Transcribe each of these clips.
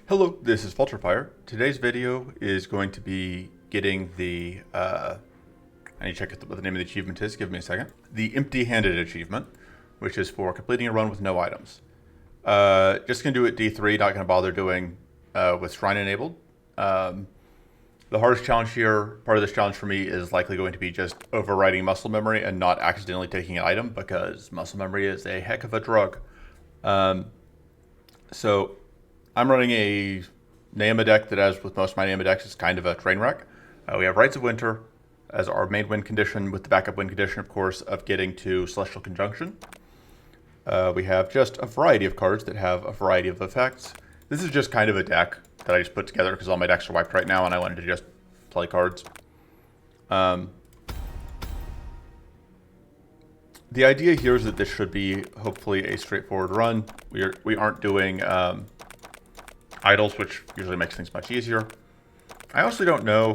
Hello, this is Vulturefire. Today's video is going to be getting the, I need to check what the name of the achievement is, give me a second. The empty-handed achievement, which is for completing a run with no items. Just gonna do it D3, not gonna bother doing with Shrine enabled. The hardest challenge here, part of this challenge for me, is likely going to be just overriding muscle memory and not accidentally taking an item, because muscle memory is a heck of a drug. So I'm running a Nayema deck that, as with most of my Nayema decks, is kind of a train wreck. We have Rites of Winter as our main win condition, with the backup win condition, of course, of getting to Celestial Conjunction. We have just a variety of cards that have a variety of effects. This is just kind of a deck that I just put together because all my decks are wiped right now and I wanted to just play cards. The idea here is that this should be hopefully a straightforward run. We aren't doing idols, which usually makes things much easier. I also don't know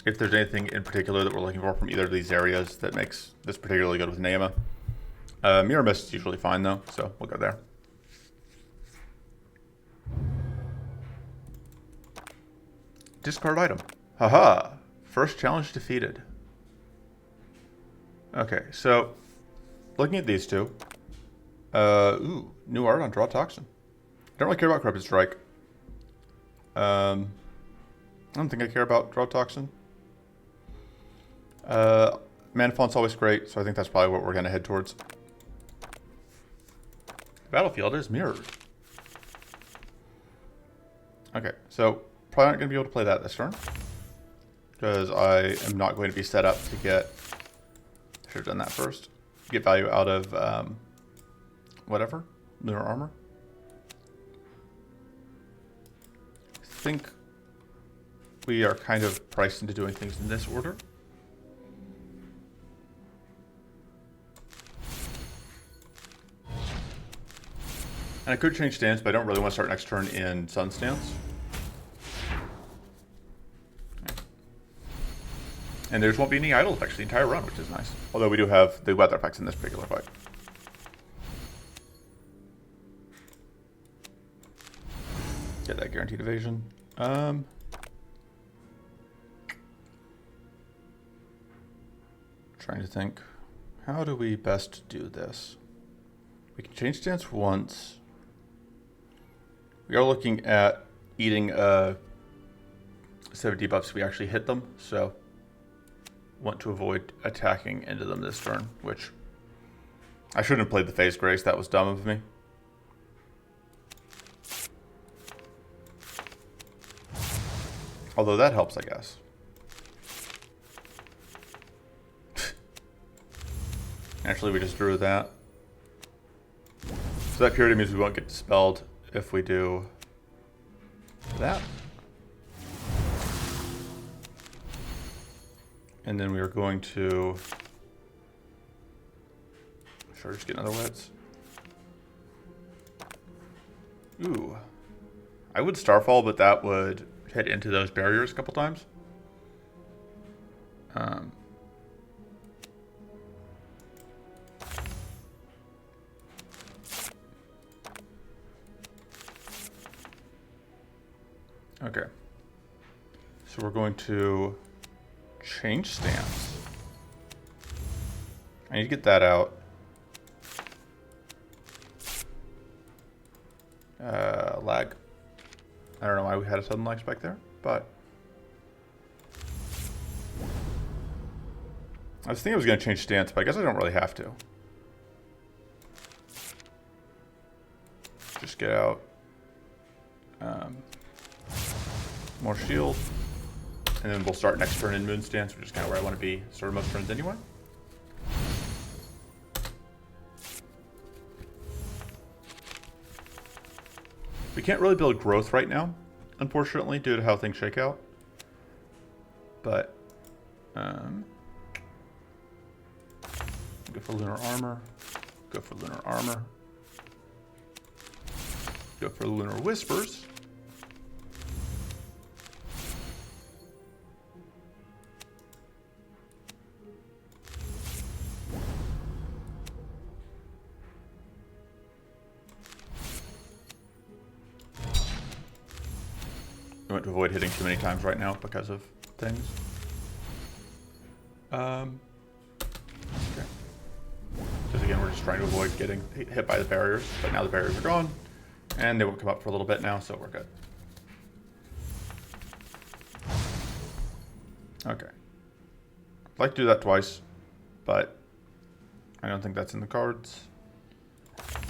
if there's anything in particular that we're looking for from either of these areas that makes this particularly good with Nayema. Mirror Mist is usually fine though, so we'll go there. Discard item. Haha! First challenge defeated. Okay, so looking at these two. Ooh, new art on Draw Toxin. I don't really care about Corrupted Strike. I don't think I care about Draw Toxin. Mana Font's always great, so I think that's probably what we're going to head towards. The battlefield is mirrored. Okay, so probably not going to be able to play that this turn, because I am not going to be set up to get... Should have done that first. Get value out of whatever. Lunar Armor. I think we are kind of priced into doing things in this order. And I could change stance, but I don't really want to start next turn in Sun stance. And there won't be any idle effects the entire run, which is nice. Although we do have the weather effects in this particular fight. Get that guaranteed evasion. Trying to think, how do we best do this? We can change stance once. We are looking at eating 7 debuffs if we actually hit them, so want to avoid attacking into them this turn, which I shouldn't have played the Phase Grace. That was dumb of me. Although that helps, I guess. Actually, we just drew that. So that purity means we won't get dispelled if we do that. And then we are going to... Sure, just get another Wets. Ooh. I would Starfall, but that would hit into those barriers a couple times. Okay. So we're going to change stance. I need to get that out. Lag. I don't know why we had a sudden lag spike there, but I was thinking I was going to change stance, but I guess I don't really have to. Just get out more shield, and then we'll start next turn in Moon stance, which is kind of where I want to be sort of most turns anyway. We can't really build growth right now, unfortunately, due to how things shake out. But go for Lunar Armor, go for Lunar Armor, go for Lunar Whispers. I want to avoid hitting too many times right now because of things. Okay. Because again, we're just trying to avoid getting hit by the barriers, but now the barriers are gone, and they won't come up for a little bit now, so we're good. Okay. I'd like to do that twice, but I don't think that's in the cards.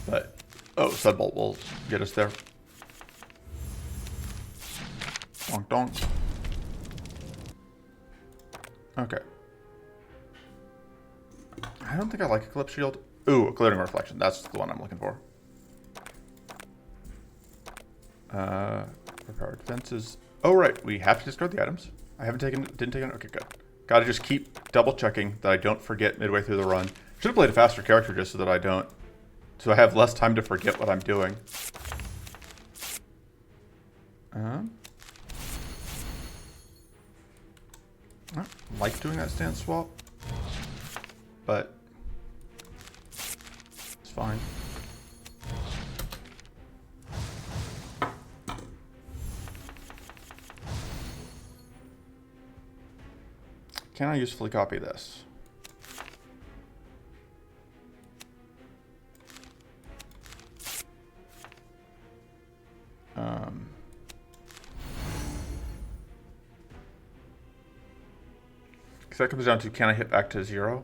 But, oh, Sudbolt will get us there. Donk donk. Okay. I don't think I like Eclipse Shield. Ooh, Occluding Reflection. That's the one I'm looking for. Prepared defenses. Oh, right. We have to discard the items. I didn't take it. Okay, good. Gotta just keep double checking that I don't forget midway through the run. Should have played a faster character just so that I don't. So I have less time to forget what I'm doing. I like doing that stance swap, but it's fine. Can I usefully copy this? Because that comes down to, can I hit back to 0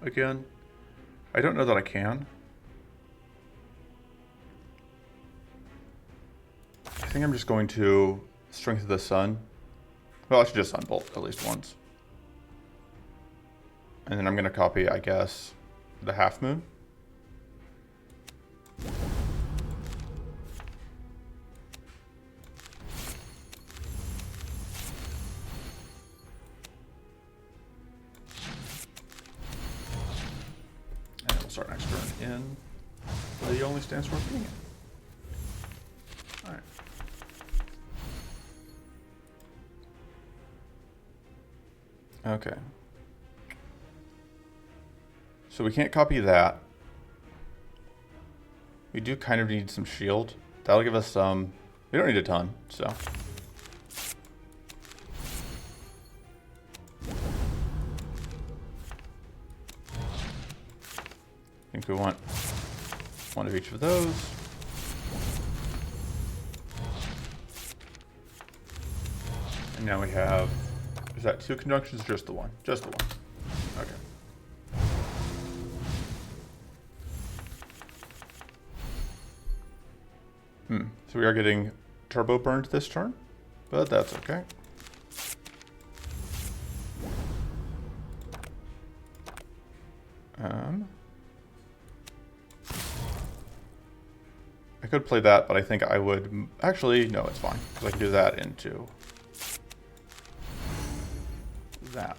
again? I don't know that I can. I think I'm just going to Strength of the Sun. Well, I should just Sunbolt at least once. And then I'm going to copy, I guess, the Half Moon. And we'll start next turn in the only stance worth being in. Alright. Okay. So we can't copy that. We do kind of need some shield. That'll give us some... We don't need a ton, so... I think we want one of each of those. And now we have... Is that 2 conjunctions or just the one? Just the one. Okay. So we are getting turbo burned this turn, but that's okay. I could play that, but I think I would... Actually, no, it's fine, because I can do that into that.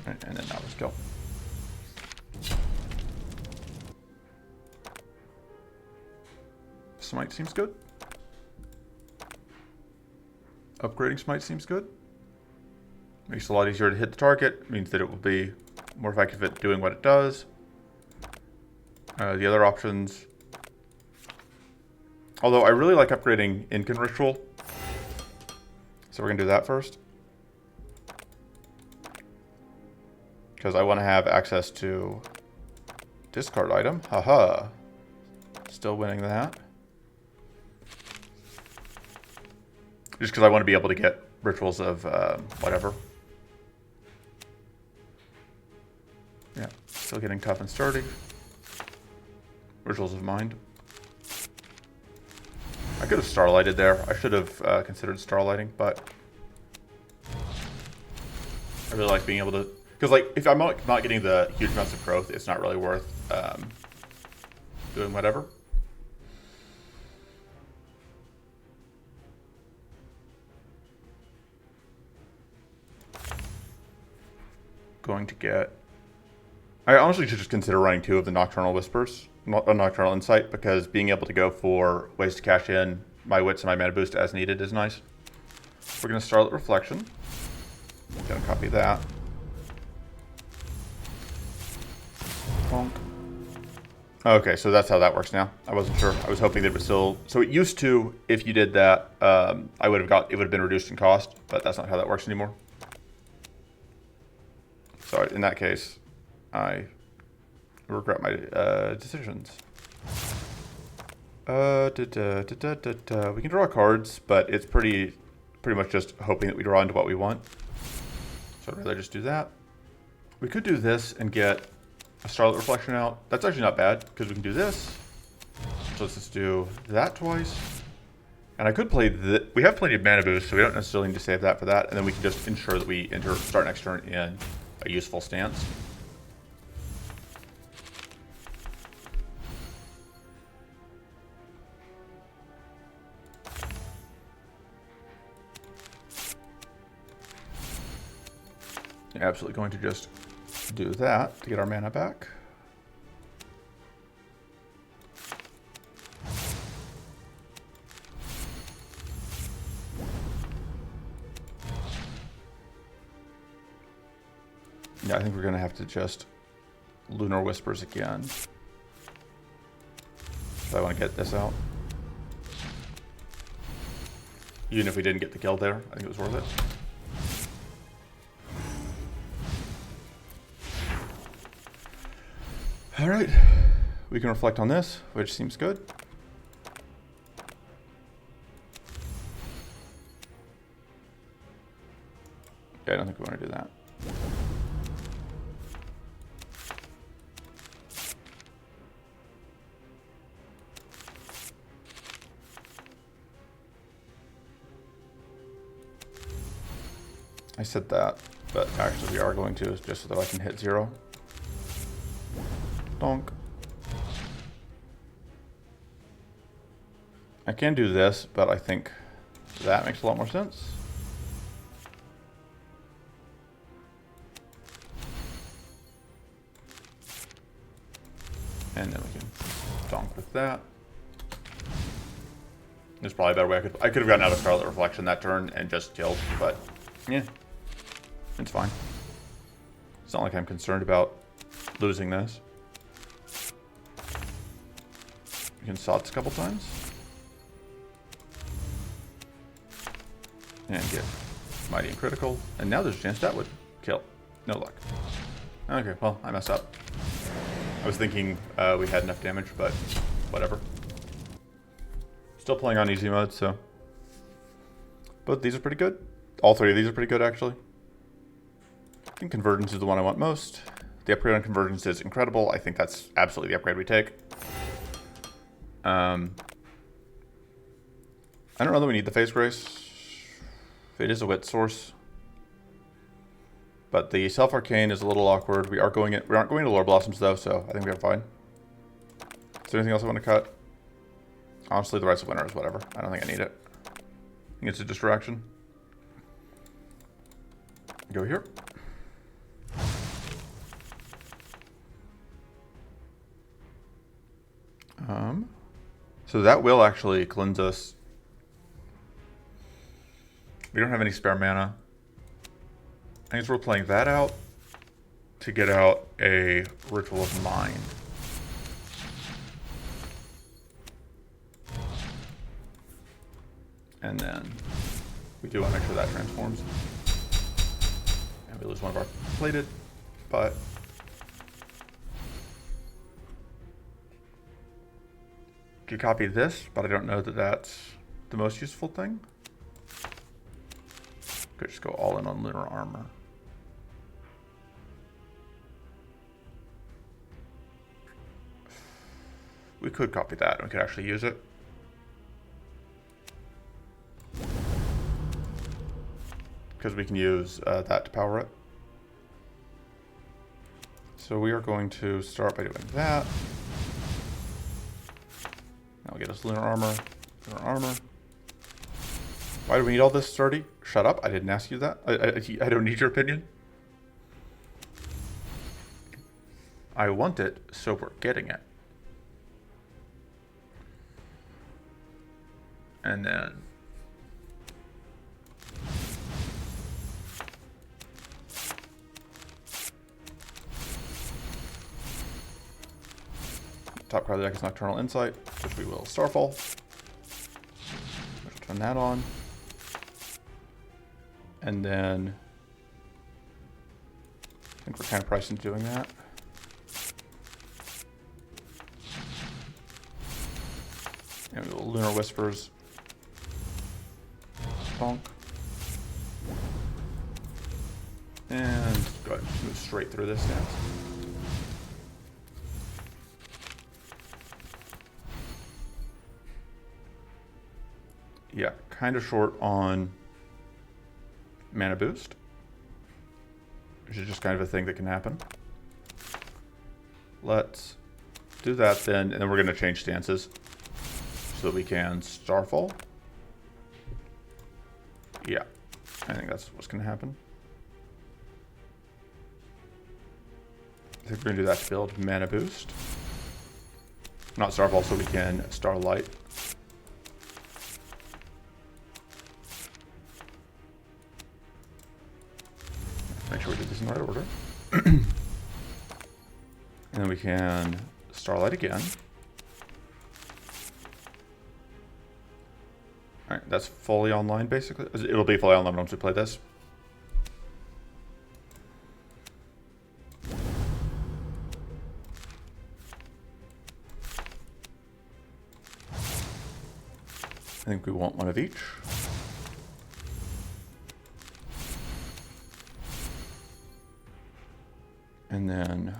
And then now let's go. Smite seems good. Upgrading Smite seems good. Makes it a lot easier to hit the target. Means that it will be more effective at doing what it does. The other options... Although I really like upgrading Incan Ritual. So we're going to do that first. Because I want to have access to discard item. Haha. Still winning that. Just because I want to be able to get rituals of whatever. Yeah, still getting tough and sturdy. Rituals of mind. I could have starlighted there. I should have considered starlighting, but I really like being able to... Because like, if I'm not getting the huge amounts of growth, it's not really worth doing whatever. Going to get... I honestly should just consider running 2 of the Nocturnal Whispers, Nocturnal Insight, because being able to go for ways to cash in my wits and my mana boost as needed is nice. We're going to Starlit Reflection. Going to copy that. Bonk. Okay, so that's how that works now. I wasn't sure. I was hoping that it was still. So it used to, if you did that, it would have been reduced in cost, but that's not how that works anymore. So in that case, I regret my decisions. We can draw cards, but it's pretty much just hoping that we draw into what we want. So I'd rather just do that. We could do this and get a starlight reflection out. That's actually not bad, because we can do this. So let's just do that twice. And I could play we have plenty of mana boost, so we don't necessarily need to save that for that. And then we can just ensure that we start next turn in a useful stance. Absolutely going to just do that to get our mana back. Yeah, I think we're going to have to just Lunar Whispers again. So I want to get this out. Even if we didn't get the kill there, I think it was worth it. All right, we can reflect on this, which seems good. Yeah, I don't think we want to do that. I said that, but actually we are going to, just so that I can hit 0. Donk. I can do this, but I think that makes a lot more sense. And then we can donk with that. There's probably a better way. I could have gotten out of Scarlet Reflection that turn and just killed, but yeah, it's fine. It's not like I'm concerned about losing this. We can Sots a couple times. And get Mighty and Critical. And now there's a chance that would kill. No luck. Okay, well, I messed up. I was thinking we had enough damage, but whatever. Still playing on easy mode, so. Both these are pretty good. All three of these are pretty good, actually. I think Convergence is the one I want most. The upgrade on Convergence is incredible. I think that's absolutely the upgrade we take. I don't know that we need the Phase Grace. It is a wit source. But the Self Arcane is a little awkward. We aren't going to Lore Blossoms though, so I think we are fine. Is there anything else I want to cut? Honestly, the Rites of Winter is whatever. I don't think I need it. I think it's a distraction. Go here. So that will actually cleanse us. We don't have any spare mana. I guess we're playing that out to get out a Ritual of Mind. And then we do want to make sure that transforms. And we lose one of our plated, but could copy this, but I don't know that that's the most useful thing. Could just go all in on Lunar Armor. We could copy that and we could actually use it. Because we can use that to power it. So we are going to start by doing that. That'll get us Lunar Armor. Lunar Armor. Why do we need all this, Sturdy? Shut up. I didn't ask you that. I don't need your opinion. I want it, so we're getting it. And then top card of the deck is Nocturnal Insight, which we will Starfall. We'll turn that on. And then I think we're kind of priced into doing that. And we will Lunar Whispers. Bonk. And go ahead and just move straight through this stance. Yeah, kind of short on mana boost, which is just kind of a thing that can happen. Let's do that then, and then we're going to change stances so that we can Starfall. Yeah, I think that's what's going to happen. I think we're going to do that to build mana boost. Not Starfall, so we can Starlight. Make sure we did this in the right order. And then we can Starlight again. Alright, that's fully online basically. It'll be fully online once we play this. I think we want one of each. And then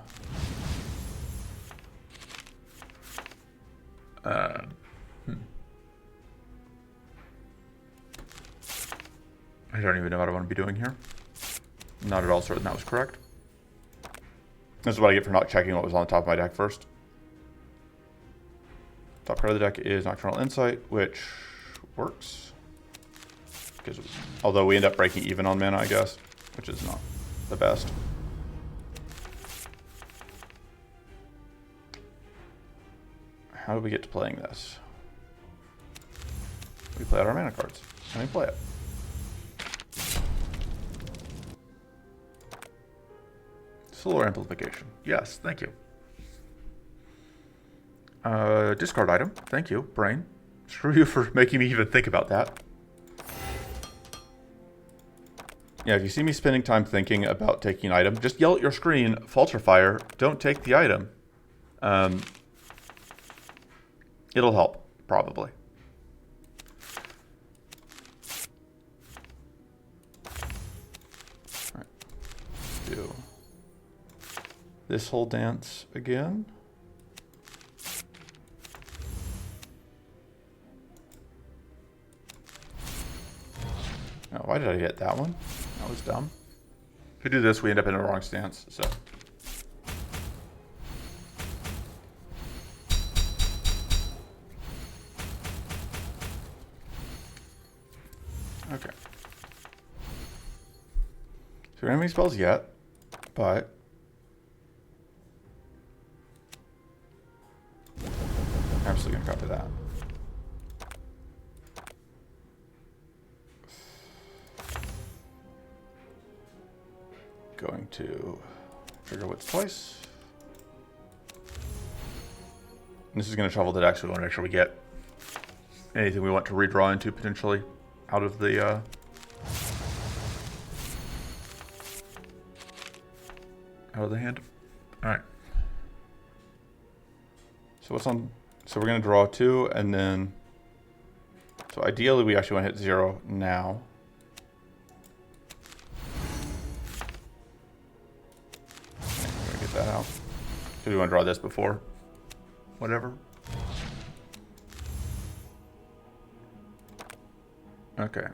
I don't even know what I want to be doing here. Not at all certain that was correct. This is what I get for not checking what was on the top of my deck first. Top card of the deck is Nocturnal Insight, which works. Because although we end up breaking even on mana, I guess, which is not the best. How do we get to playing this? We play out our mana cards, and we play it. Solar Amplification. Yes, thank you. Discard item. Thank you, brain. Screw you for making me even think about that. Yeah, if you see me spending time thinking about taking an item, just yell at your screen, Falter Fire, don't take the item. It'll help, probably. All right. Let's do this whole dance again. Oh, why did I get that one? That was dumb. If we do this, we end up in the wrong stance, so. Okay. So we don't have any spells yet, but I'm absolutely gonna copy that. Going to trigger Wits twice. And this is going to shuffle the deck, so we want to make sure we get anything we want to redraw into potentially out of the out of the hand. All right. So what's on? So we're going to draw 2, and then so ideally we actually want to hit 0 now. That out. Do we want to draw this before? Whatever. Okay.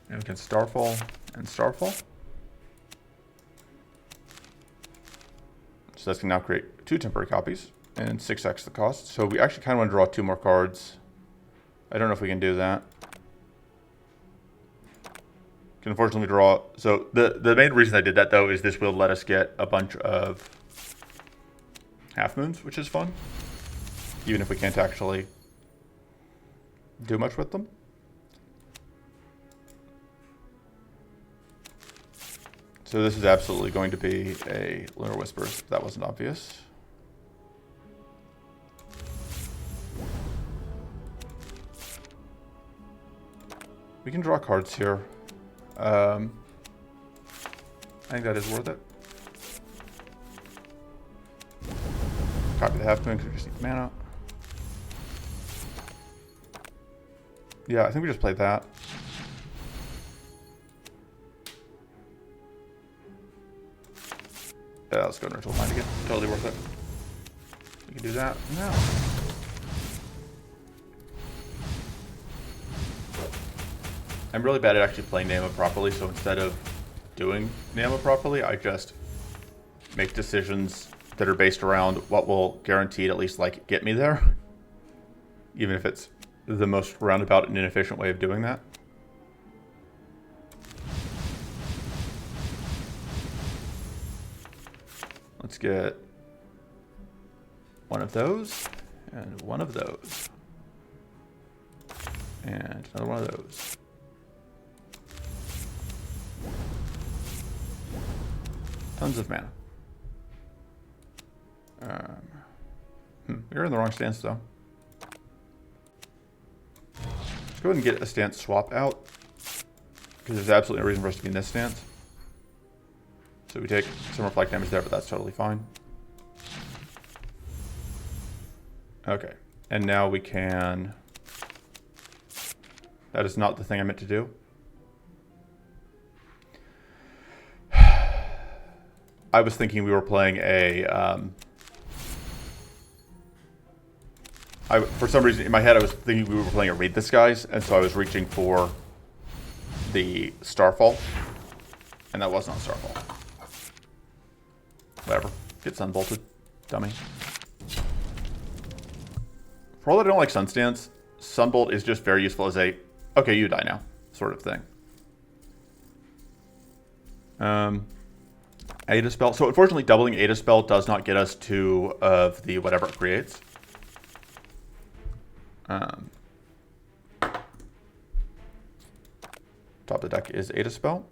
And we can Starfall and Starfall. So that's going to now create 2 temporary copies and 6x the cost. So we actually kind of want to draw 2 more cards. I don't know if we can do that. Can unfortunately draw. So the main reason I did that though is this will let us get a bunch of half moons, which is fun, even if we can't actually do much with them. So this is absolutely going to be a Lunar Whispers, if that wasn't obvious. We can draw cards here. I think that is worth it. Copy the half moon because we just need mana. Yeah, I think we just played that. Yeah, let's go Nurtural Mind again. Totally worth it. We can do that now. I'm really bad at actually playing Nayema properly, so instead of doing Nayema properly, I just make decisions that are based around what will guaranteed at least like get me there. Even if it's the most roundabout and inefficient way of doing that. Let's get one of those, and one of those, and another one of those. Tons of mana. We're in the wrong stance though. Let's go ahead and get a stance swap out, because there's absolutely no reason for us to be in this stance. So we take some reflect damage there, but that's totally fine. Okay, and now we can... That is not the thing I meant to do. I was thinking we were playing a... for some reason, in my head, I was thinking we were playing a Read the Skies, and so I was reaching for the Starfall, and that was not Starfall. Whatever. Get Sunbolted. Dummy. For all that I don't like Sunstance, Sunbolt is just very useful as a, okay, you die now, sort of thing. Ada Spell. So unfortunately, doubling Ada Spell does not get us two of the whatever it creates. Top of the deck is Ada Spell.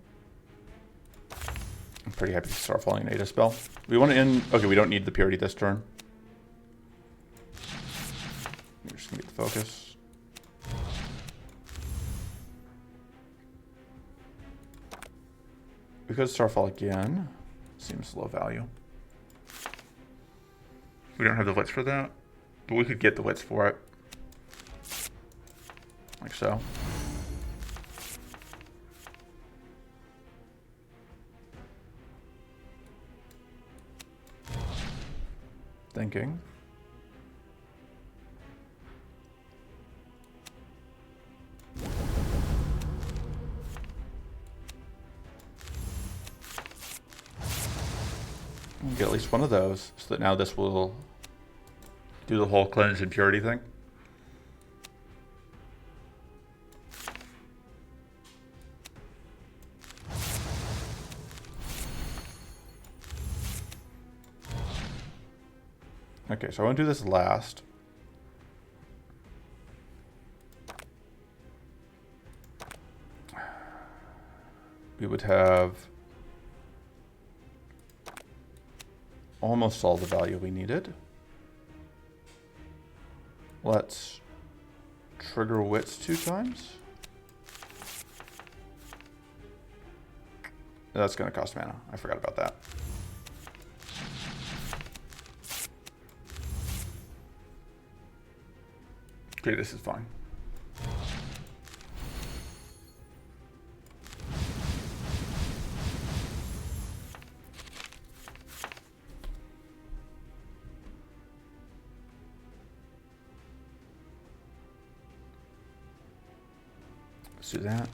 I'm pretty happy to start falling an Ada Spell. We want to end... Okay, we don't need the Purity this turn. We're just going to get the focus. We could Starfall again. Seems low value. We don't have the wits for that, but we could get the wits for it. Like so. Thinking. We'll get at least one of those, so that now this will do the whole cleanse and purity thing. Okay, so I want to do this last. We would have almost all the value we needed. Let's trigger wits 2 times. That's going to cost mana. I forgot about that. Okay, this is fine. Let's do that.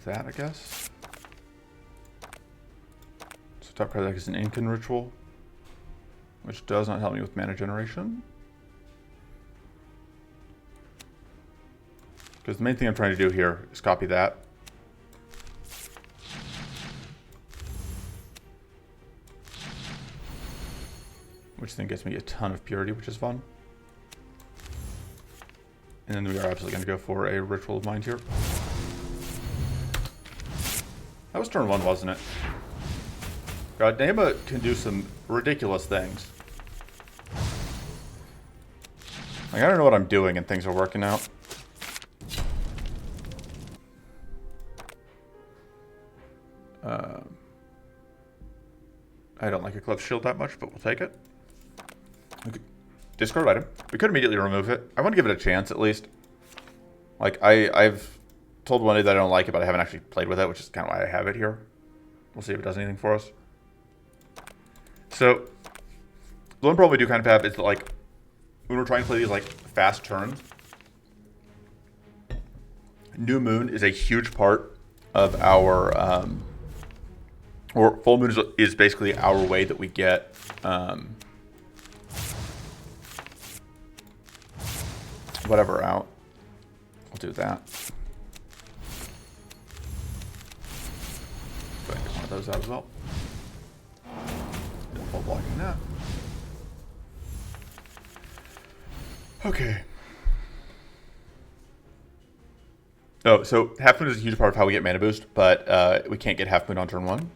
That, I guess. So top card deck is an Incan Ritual, which does not help me with mana generation. Because the main thing I'm trying to do here is copy that. Which then gets me a ton of purity, which is fun. And then we are absolutely going to go for a Ritual of Mind here. That was turn 1, wasn't it? God, Nayema can do some ridiculous things. Like, I don't know what I'm doing and things are working out. I don't like Eclipse Shield that much, but we'll take it. Okay. Discard item. We could immediately remove it. I want to give it a chance at least. Like, I've told Wendy that I don't like it, but I haven't actually played with it, which is kind of why I have it here. We'll see if it does anything for us. So, the one problem we do kind of have is that, like, when we're trying to play these, like, fast turns, New Moon is a huge part of our, or Full Moon is basically our way that we get, whatever out. We'll do that. Go ahead and get one of those out as well. Full blocking that. Okay. Oh, so Half Moon is a huge part of how we get mana boost, but we can't get Half Moon on turn 1.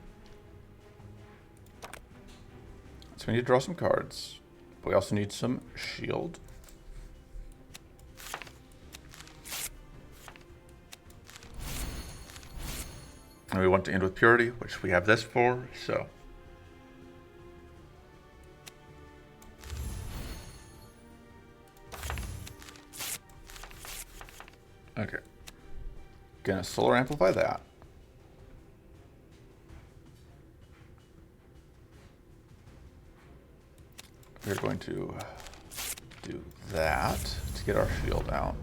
So we need to draw some cards. But we also need some shield. And we want to end with Purity, which we have this for, so. Okay. Gonna Solar Amplify that. We're going to do that to get our shield out.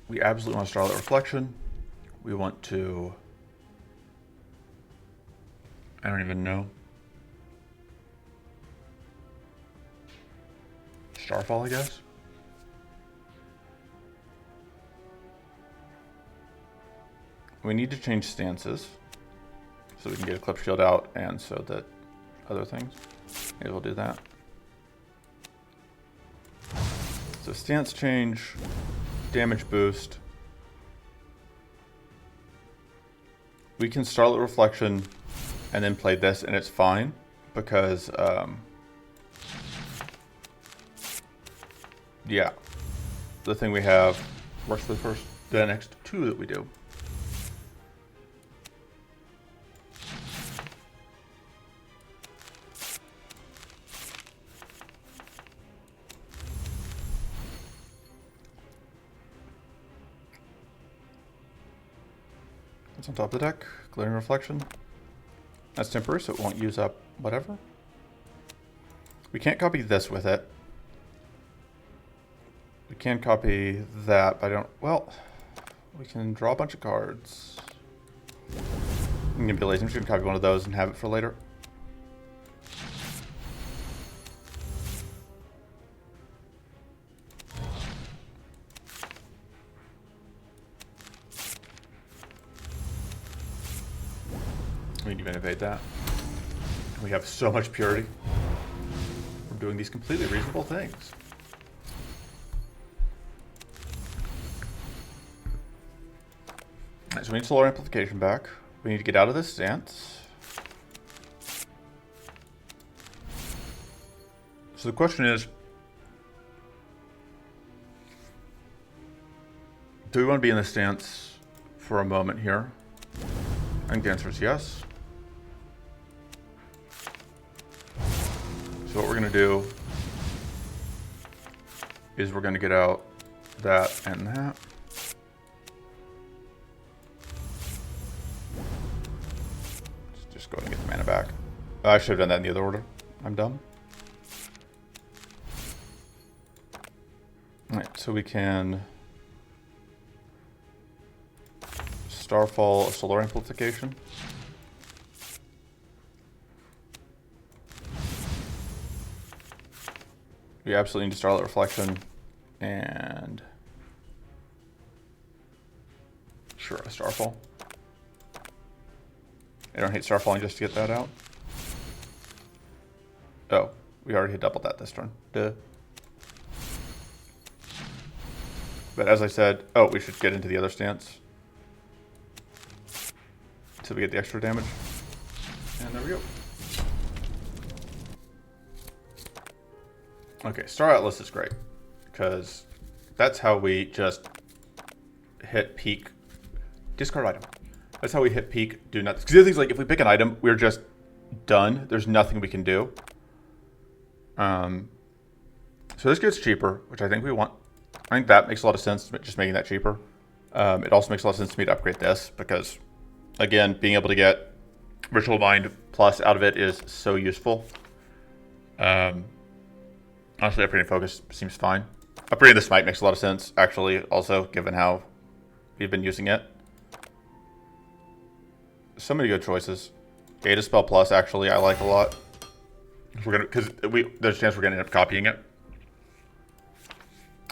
We absolutely want to Starlight Reflection. We want to... I don't even know. Starfall, I guess? We need to change stances so we can get Eclipse Shield out and so that other things. Maybe we'll do that. So stance change, damage boost. We can Starlight Reflection and then play this and it's fine because yeah, the thing we have works for the next 2 that we do. It's on top of the deck. Glittering Reflection. That's temporary, so it won't use up whatever. We can't copy this with it. We can copy that, but I don't... Well, we can draw a bunch of cards. I'm gonna be lazy. I'm just gonna copy one of those and have it for later. We can even evade that. We have so much purity. We're doing these completely reasonable things. Alright, so we need Solar Amplification back. We need to get out of this stance. So the question is, do we want to be in this stance for a moment here? I think the answer is yes. So what we're going to do is we're going to get out that and that. Just go ahead and get the mana back. I should have done that in the other order. I'm dumb. Alright, so we can Starfall a Solar Amplification. We absolutely need to Starlight Reflection and sure, a Starfall. I don't hate Starfalling just to get that out. Oh, we already hit double that this turn. Duh. But as I said, oh, we should get into the other stance. So we get the extra damage. And there we go. Okay, Star Atlas is great. Because that's how we just hit peak. Discard item. That's how we hit peak, do nothing. Because the other thing's like, if we pick an item, we're just done. There's nothing we can do. So this gets cheaper, which I think we want. I think that makes a lot of sense, just making that cheaper. It also makes a lot of sense to me to upgrade this because, again, being able to get Ritual Mind Plus out of it is so useful. Honestly, upgrading Focus seems fine. Upgrading the Smite makes a lot of sense, actually, also, given how we've been using it. So many good choices. Data Spell Plus, actually, I like a lot. Because there's a chance we're going to end up copying it.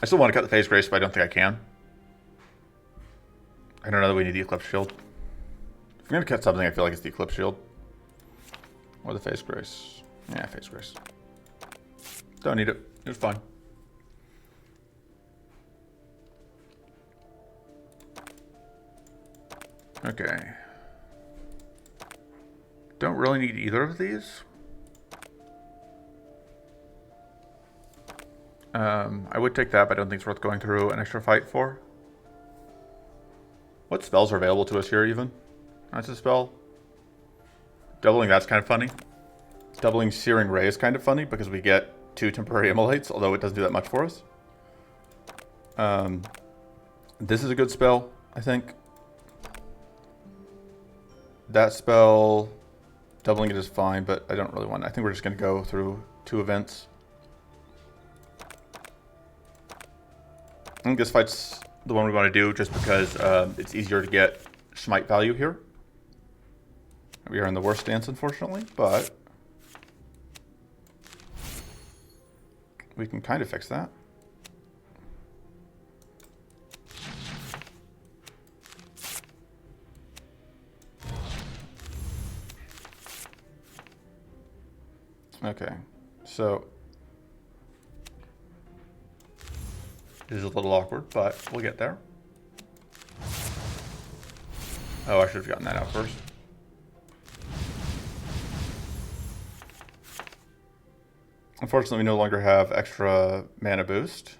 I still want to cut the Phase Grace, but I don't think I can. I don't know that we need the Eclipse Shield. If I'm going to cut something, I feel like it's the Eclipse Shield. Or the Phase Grace. Yeah, Phase Grace. Don't need it. It's fine. Okay. Don't really need either of these. I would take that, but I don't think it's worth going through an extra fight for. What spells are available to us here, even? That's a spell. Doubling that's kind of funny. Doubling Searing Ray is kind of funny because we get 2 temporary immolates, although it doesn't do that much for us. This is a good spell, I think. That spell, doubling it is fine, but I don't really want it. I think we're just going to go through 2 events. I think this fight's the one we want to do just because it's easier to get smite value here. We are in the worst stance, unfortunately, but we can kind of fix that. Okay, so this is a little awkward, but we'll get there. Oh, I should have gotten that out first. Unfortunately, we no longer have extra mana boost.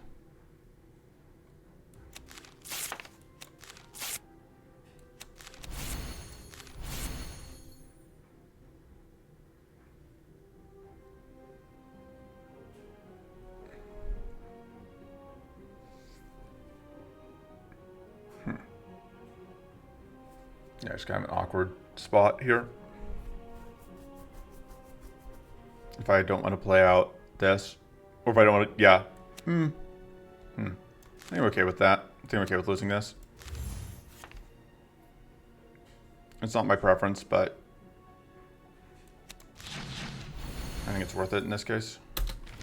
Yeah, it's kind of an awkward spot here. If I don't want to play out this, or if I don't want to, yeah. I think I'm okay with that. I think I'm okay with losing this. It's not my preference, but I think it's worth it in this case.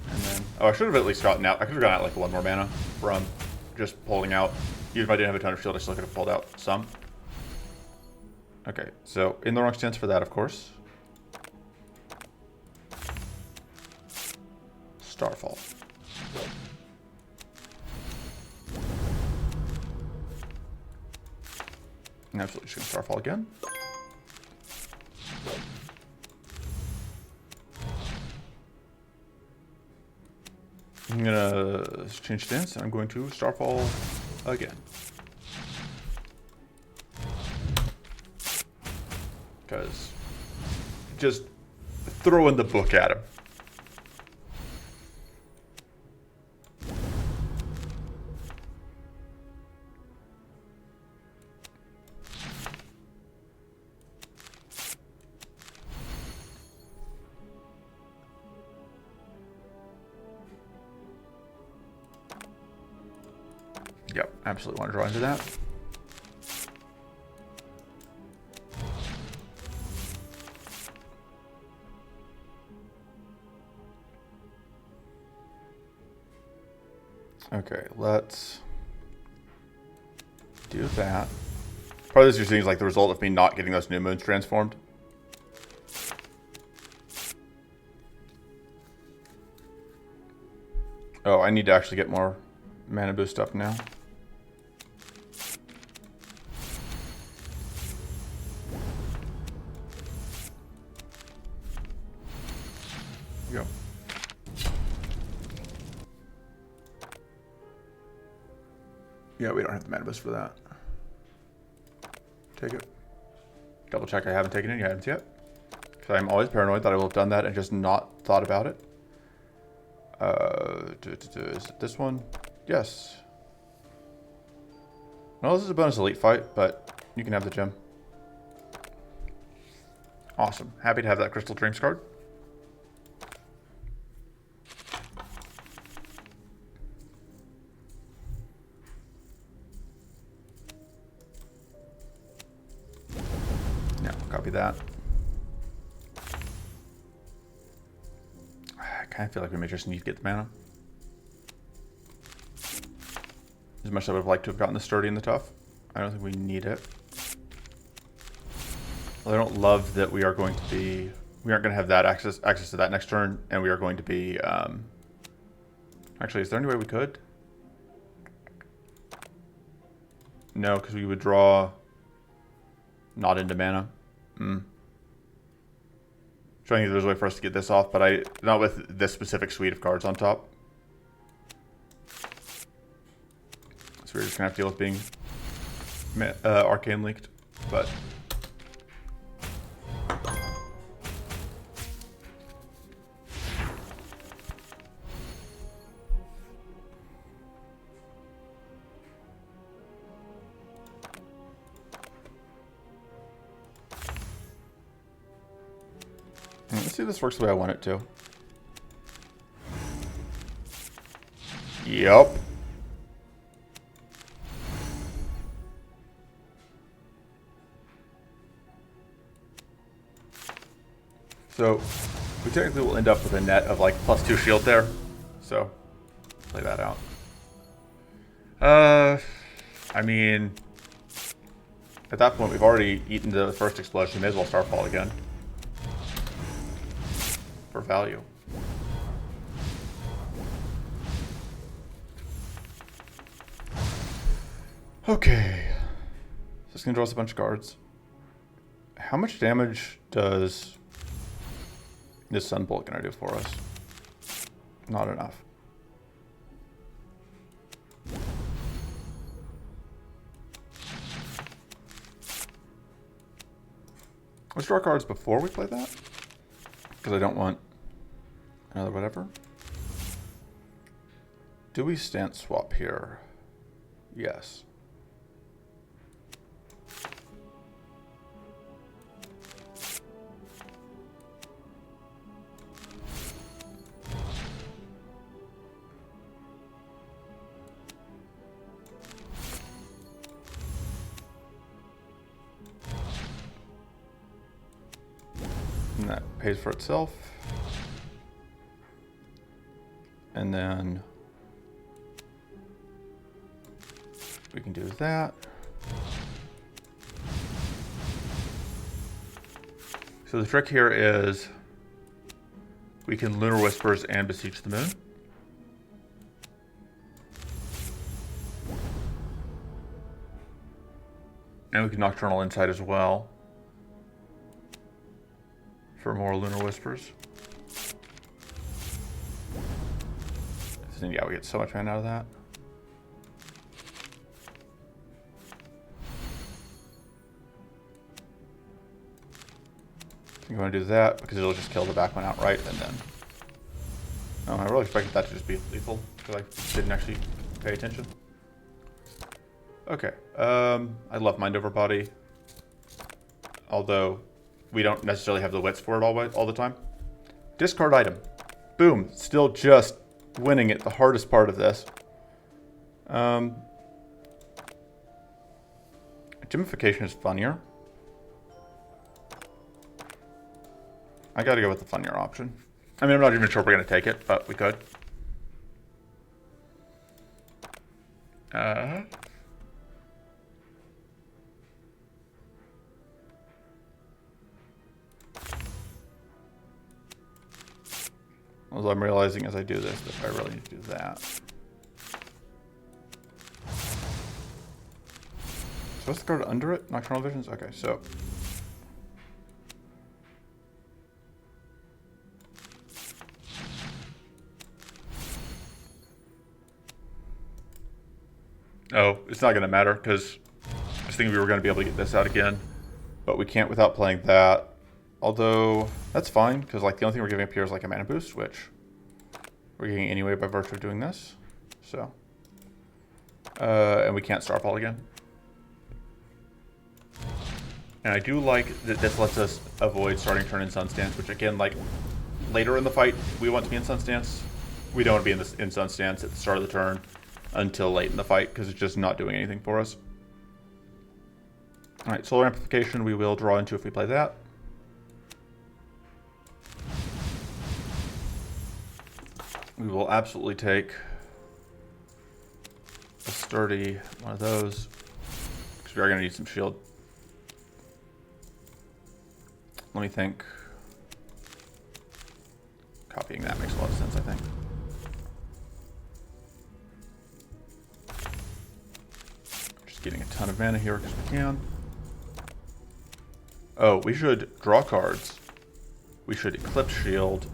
And then, oh, I should have at least gotten out. I could have gotten out like 1 more mana from just pulling out. Even if I didn't have a ton of shield, I still could have pulled out some. Okay, so in the wrong stance for that, of course. Starfall. Absolutely just gonna Starfall again. I'm gonna change stance and I'm going to Starfall again. Because just throwing the book at him. Yep, absolutely want to draw into that. Okay, let's do that. Part of this you're seeing is like the result of me not getting those new moons transformed. Oh, I need to actually get more mana boost up now. Go. Yeah, we don't have the mana boost for that. Take it. Double check I haven't taken any items yet. Because I'm always paranoid that I will have done that and just not thought about it. Is it this one? Yes. Well, this is a bonus elite fight, but you can have the gem. Awesome. Happy to have that Crystal Dreams card. Yeah, copy that. I kind of feel like we may just need to get the mana. As much as I would have liked to have gotten the sturdy and the tough, I don't think we need it. Well, I don't love that we aren't going to have that access to that next turn, and we are going to be, actually, is there any way we could? No, because we would draw not into mana. Trying to think if there's a way for us to get this off, but not with this specific suite of cards on top. So we're just gonna have to deal with being arcane leaked, but let's see if this works the way I want it to. Yep. So we technically will end up with a net of like +2 shield there. So play that out. I mean, at that point we've already eaten the first explosion. May as well Starfall again. For value. Okay. This is gonna draw us a bunch of cards. How much damage does this Sunbolt gonna do for us? Not enough. Let's draw cards before we play that. Because I don't want another whatever. Do we stance swap here? Yes. And that pays for itself. And then we can do that. So the trick here is we can Lunar Whispers and Beseech the Moon. And we can Nocturnal Insight as well for more Lunar Whispers. Yeah, we get so much mana out of that. I think I want to do that because it'll just kill the back one outright, and then... Oh, I really expected that to just be lethal because I didn't actually pay attention. Okay, I love Mind Over Body, although we don't necessarily have the wits for it all the time. Discard item. Boom, still just winning at the hardest part of this. Gemification is funnier. I gotta go with the funnier option. I mean, I'm not even sure we're gonna take it, but we could. Although I'm realizing as I do this that I really need to do that. So what's the card under it? Nocturnal Visions? Okay, so. Oh, it's not going to matter because I was thinking we were going to be able to get this out again. But we can't without playing that. Although, that's fine, because like the only thing we're giving up here is like a mana boost, which we're getting anyway by virtue of doing this. So. And we can't Starfall again. And I do like that this lets us avoid starting turn in Sun Stance, which again, like, later in the fight, we want to be in Sun Stance. We don't want to be in Sun Stance at the start of the turn until late in the fight, because it's just not doing anything for us. Alright, Solar Amplification we will draw into if we play that. We will absolutely take a sturdy one of those, because we are going to need some shield. Let me think. Copying that makes a lot of sense, I think. Just getting a ton of mana here because we can. Oh, we should draw cards. We should Eclipse Shield.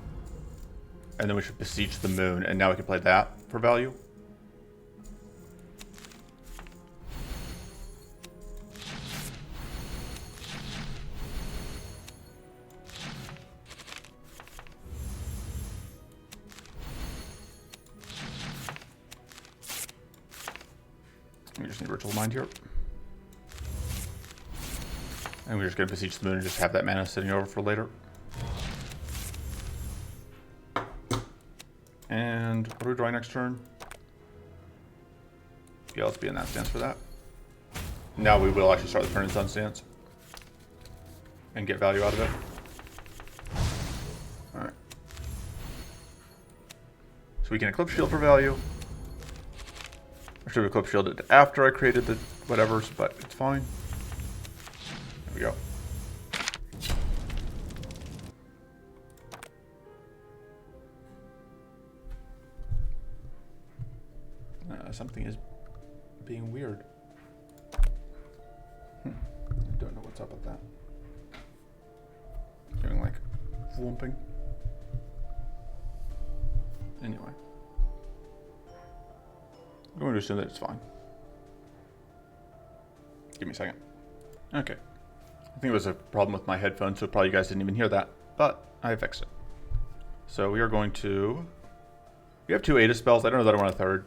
And then we should Beseech the Moon. And now we can play that for value. We just need Ritual Mind here. And we're just going to Beseech the Moon and just have that mana sitting over for later. And what are we drawing next turn? Yeah, let's be in that stance for that. Now we will actually start the turn in Sun Stance. And get value out of it. Alright. So we can Eclipse Shield for value. I should have Eclipse Shielded after I created the whatevers, but it's fine. There we go. Something is being weird. I don't know what's up with that. Doing like flumping. Anyway. I'm going to assume that it's fine. Give me a second. Okay. I think it was a problem with my headphones, so probably you guys didn't even hear that, but I fixed it. So we are going to... We have 2 Ada spells. I don't know that I want a third.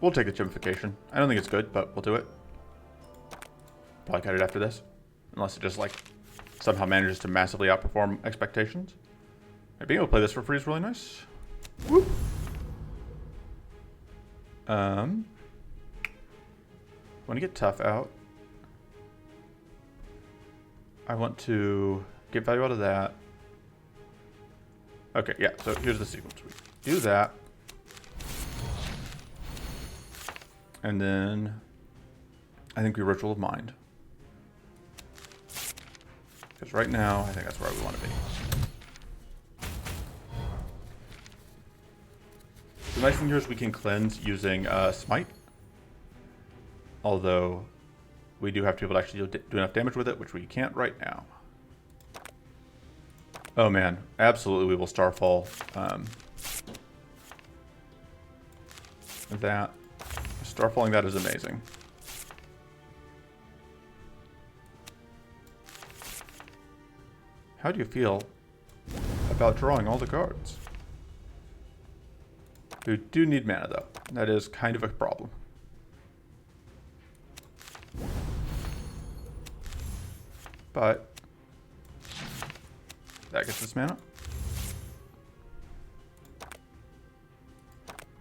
We'll take the Chimification. I don't think it's good, but we'll do it. Probably cut it after this. Unless it just, like, somehow manages to massively outperform expectations. Being able to play this for free is really nice. Whoop. Want to get Tough out. I want to get value out of that. Okay, yeah, so here's the sequence. We do that. And then I think we Ritual of Mind. Because right now, I think that's where we want to be. The nice thing here is we can cleanse using Smite. Although, we do have to be able to actually do enough damage with it, which we can't right now. Oh man, absolutely we will Starfall. That. Starfalling that is amazing. How do you feel about drawing all the cards? We do need mana though. That is kind of a problem. But that gets us mana.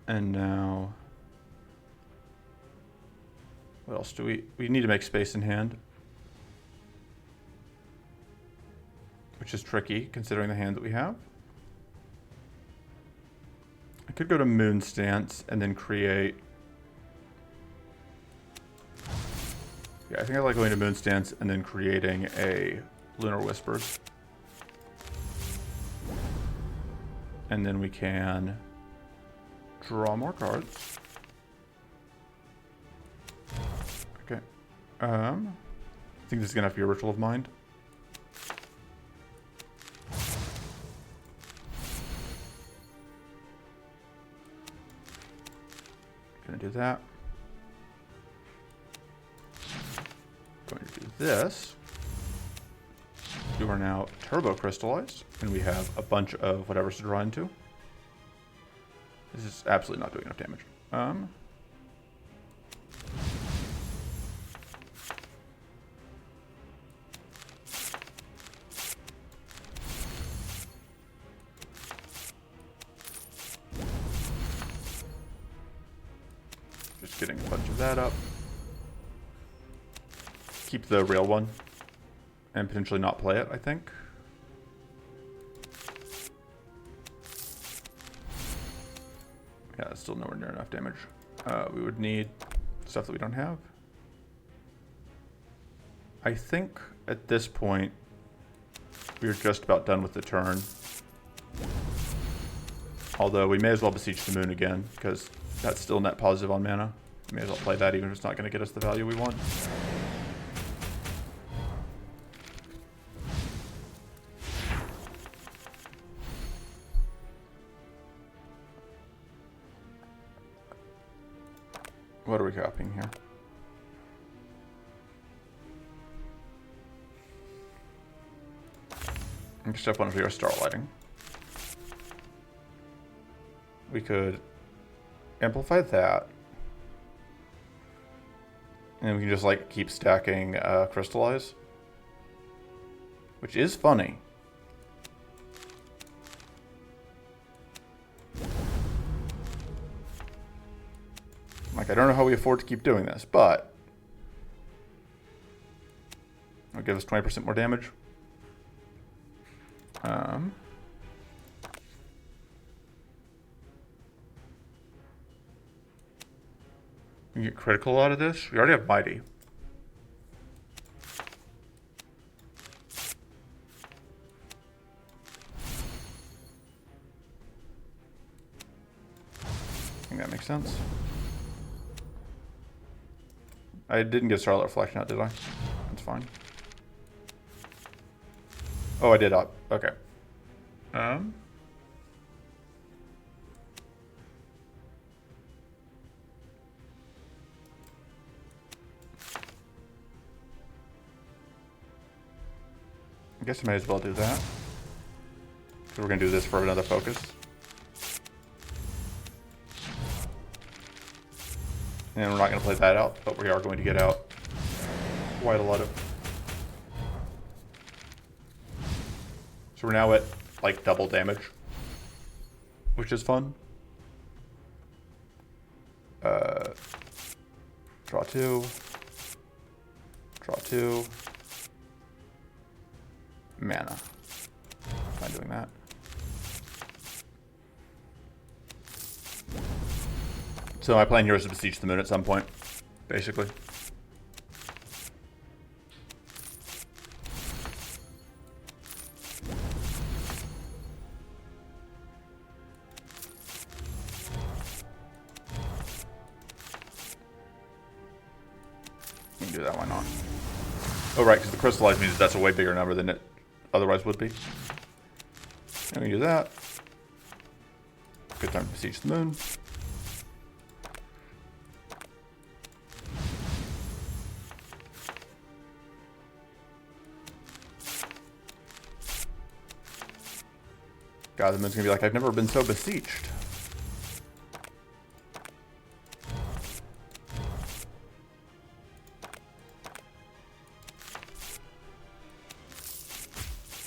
And now... What else do we need to make space in hand. Which is tricky, considering the hand that we have. I could go to Moon Stance and then create... Yeah, I think I like going to Moon Stance and then creating a Lunar Whispers. And then we can draw more cards. Okay. I think this is gonna have to be a Ritual of Mind. Gonna do that. Going to do this. You are now turbo crystallized, and we have a bunch of whatever's to draw into. This is absolutely not doing enough damage. Just getting a bunch of that up. Keep the real one. And potentially not play it, I think. Yeah, it's still nowhere near enough damage. We would need stuff that we don't have. I think at this point, we're just about done with the turn. Although we may as well beseech the moon again, because that's still net positive on mana. We may as well play that even if it's not going to get us the value we want. What are we copying here? Step 1 is we are starlighting. We could amplify that. And we can just like keep stacking crystallize. Which is funny. Like, I don't know how we afford to keep doing this, but it'll give us 20% more damage. We can get critical out of this. We already have Mighty. I think that makes sense. I didn't get Starlight Reflection out, did I? That's fine. Oh, I did up. Okay. I guess I may as well do that. Because we're going to do this for another focus. And we're not going to play that out, but we are going to get out quite a lot of... So we're now at, like, double damage. Which is fun. Draw 2. Draw 2. Mana. Not doing that. So my plan here is to beseech the moon at some point, basically. You can do that, why not? Oh right, because the crystallize means that's a way bigger number than it otherwise would be. And we do that. Good time to beseech the moon. God, the moon's gonna be like, I've never been so beseeched.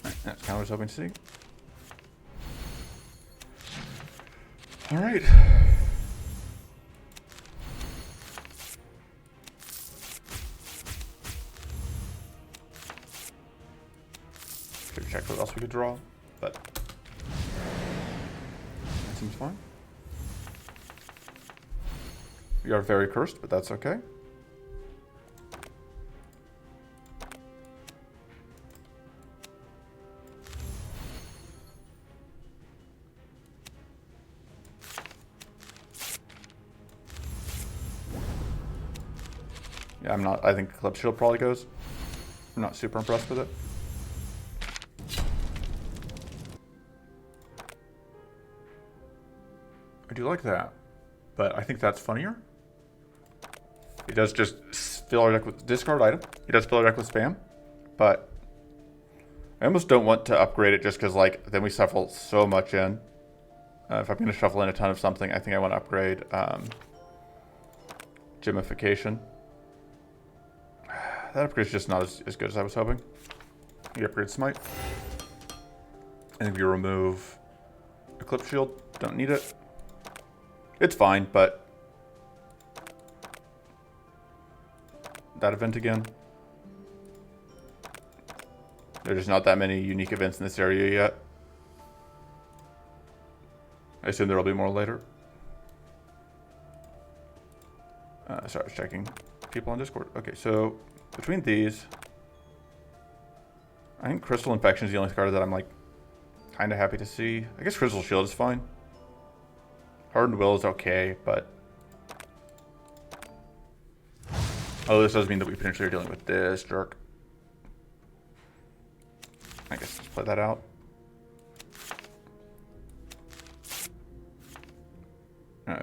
Right, that's kind of what I was hoping to see. Alright. Should have checked what else we could draw, but seems fine. We are very cursed, but that's okay. Yeah, I'm not. I think Clip Shield probably goes. I'm not super impressed with it. I do like that, but I think that's funnier. He does just fill our deck with discard item. He does fill our deck with spam, but I almost don't want to upgrade it just because, like, then we shuffle so much in. If I'm going to shuffle in a ton of something, I think I want to upgrade Gemification. That upgrade is just not as good as I was hoping. You upgrade Smite. I think we remove Eclipse Shield. Don't need it. It's fine, but that event again. There's just not that many unique events in this area yet. I assume there will be more later. Sorry, I was checking people on Discord. Okay, so between these, I think Crystal Infection is the only card that I'm like kind of happy to see. I guess Crystal Shield is fine. Hardened Will is okay, but oh, this does mean that we potentially are dealing with this jerk. I guess let's play that out.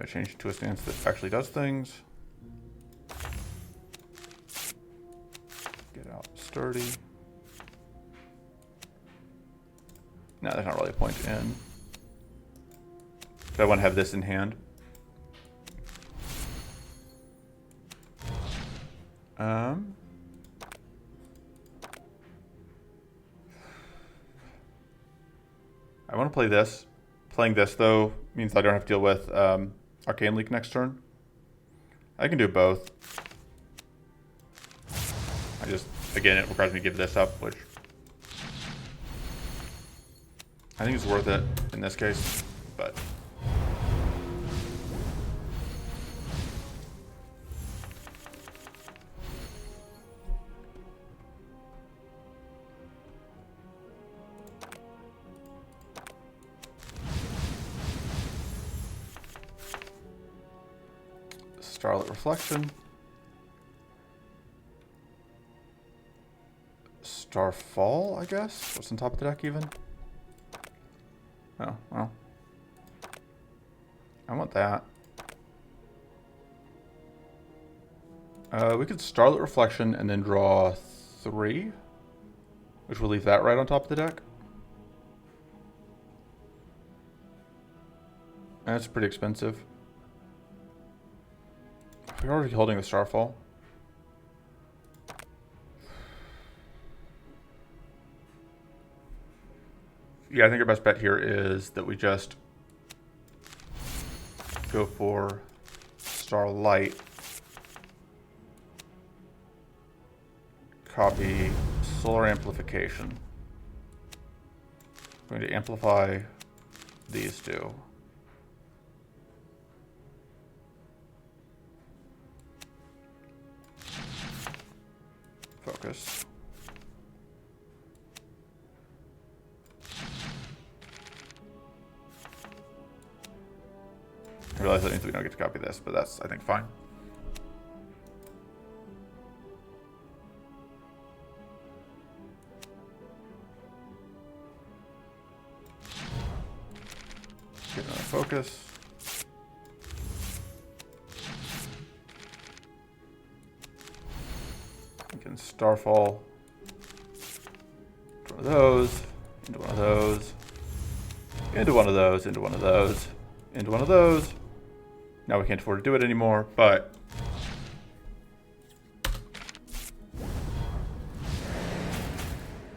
Change it to a stance that actually does things. Get out Sturdy. No, there's not really a point in. So I want to have this in hand. I want to play this. Playing this, though, means I don't have to deal with Arcane Leak next turn. I can do both. I just, again, it requires me to give this up, which I think is worth it in this case, but Starlit Reflection. Starfall, I guess? What's on top of the deck even? Oh, well. I want that. We could Starlit Reflection and then draw 3, which will leave that right on top of the deck. That's pretty expensive. We're already holding the Starfall. Yeah, I think our best bet here is that we just go for Starlight. Copy Solar Amplification. I'm going to amplify these two. Focus. I realize that means we don't get to copy this, but that's, I think, fine. Get another focus. We can Starfall. One of those, into one of those, into one of those, into one of those, into one of those. Now we can't afford to do it anymore, but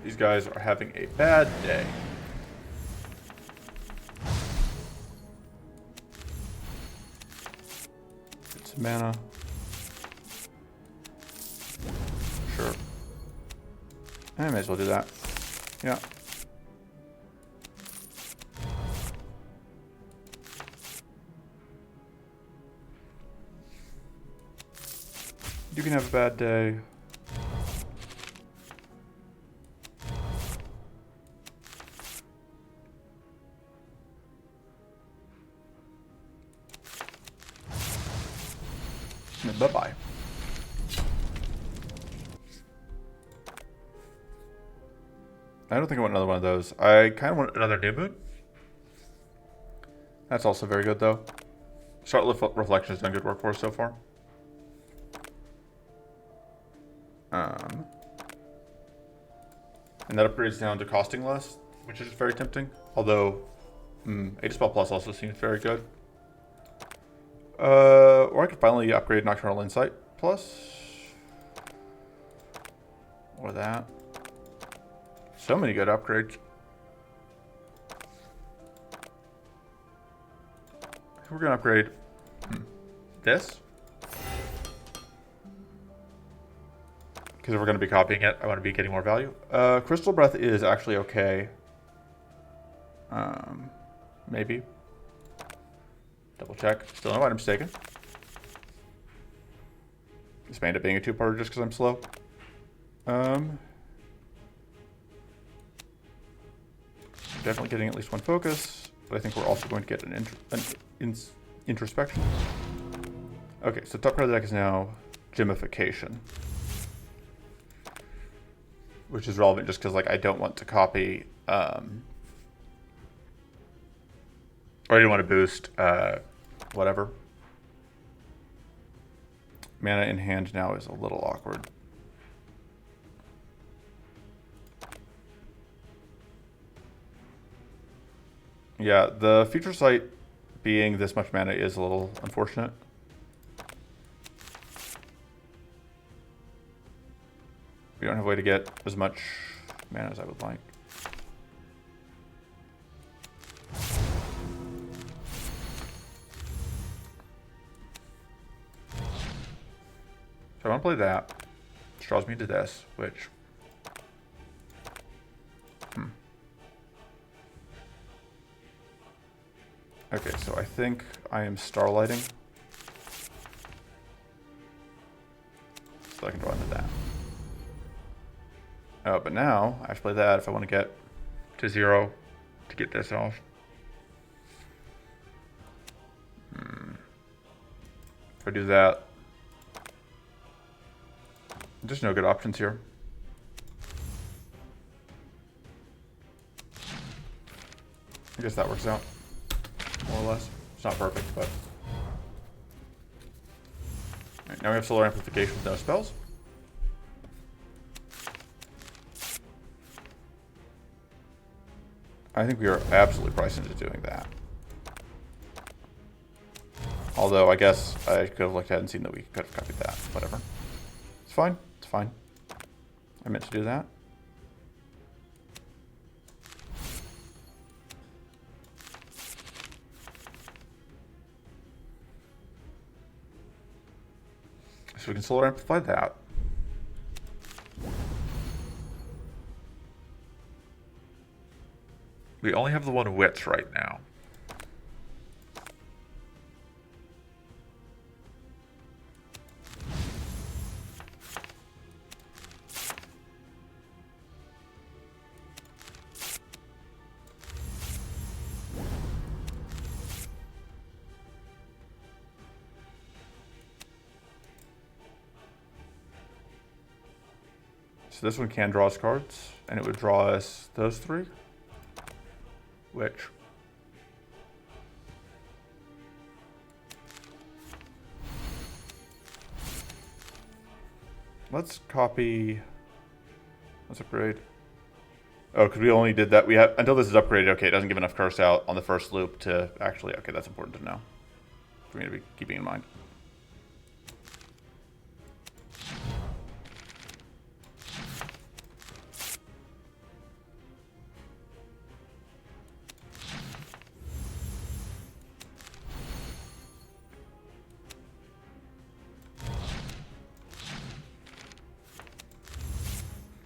these guys are having a bad day. Get some mana. Sure. I may as well do that. Yeah. You can have a bad day. Bye-bye. I don't think I want another one of those. I kind of want another new moon. That's also very good, though. Charlotte Reflection has done good work for us so far. And that upgrades down to costing less, which is very tempting. Although, Age Spell Plus also seems very good. Or I could finally upgrade Nocturnal Insight Plus. Or that. So many good upgrades. We're going to upgrade this. Because if we're going to be copying it, I want to be getting more value. Crystal Breath is actually okay. Maybe. Double check. Still no items taken. This may end up being a two-parter just because I'm slow. Definitely getting at least one focus, but I think we're also going to get an introspection. Okay, so top card of the deck is now Gemification, which is relevant just because, like, I don't want to copy, or I didn't want to boost, whatever. Mana in hand now is a little awkward. Yeah, the Future Sight being this much mana is a little unfortunate. We don't have a way to get as much mana as I would like. So I want to play that, which draws me to this, which... Okay, so I think I am starlighting. So I can draw into that. Oh, but now I have to play that if I want to get to 0 to get this off. If I do that, there's no good options here. I guess that works out. More or less. It's not perfect, but... Alright, now we have Solar Amplification with no spells. I think we are absolutely priced into doing that. Although, I guess I could have looked at it and seen that we could have copied that. Whatever. It's fine. It's fine. I meant to do that. So we can Solar Amplify that. We only have the one Wits right now. So this one can draw us cards, and it would draw us those three. Which... let's copy... let's upgrade. Oh, because we only did that. We have until this is upgraded. Okay, it doesn't give enough curse out on the first loop to actually... okay, that's important to know. For me to be keeping in mind.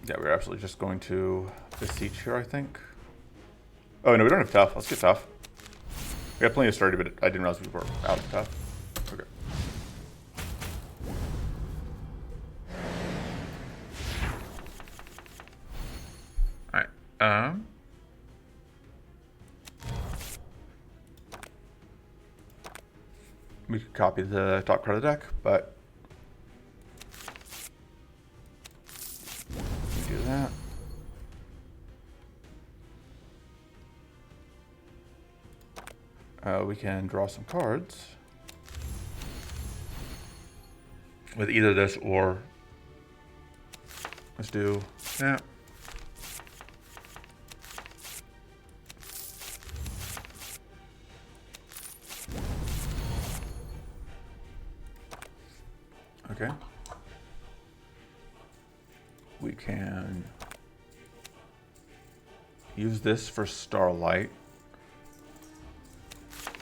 Yeah, we're absolutely just going to beseech here, I think. Oh, no, we don't have tough. Let's get tough. We got plenty of sturdy, but I didn't realize we were out of tough. Okay. Alright. We could copy the top card of the deck, but... that. We can draw some cards with either this or let's do, yeah. Okay. We can use this for Starlight.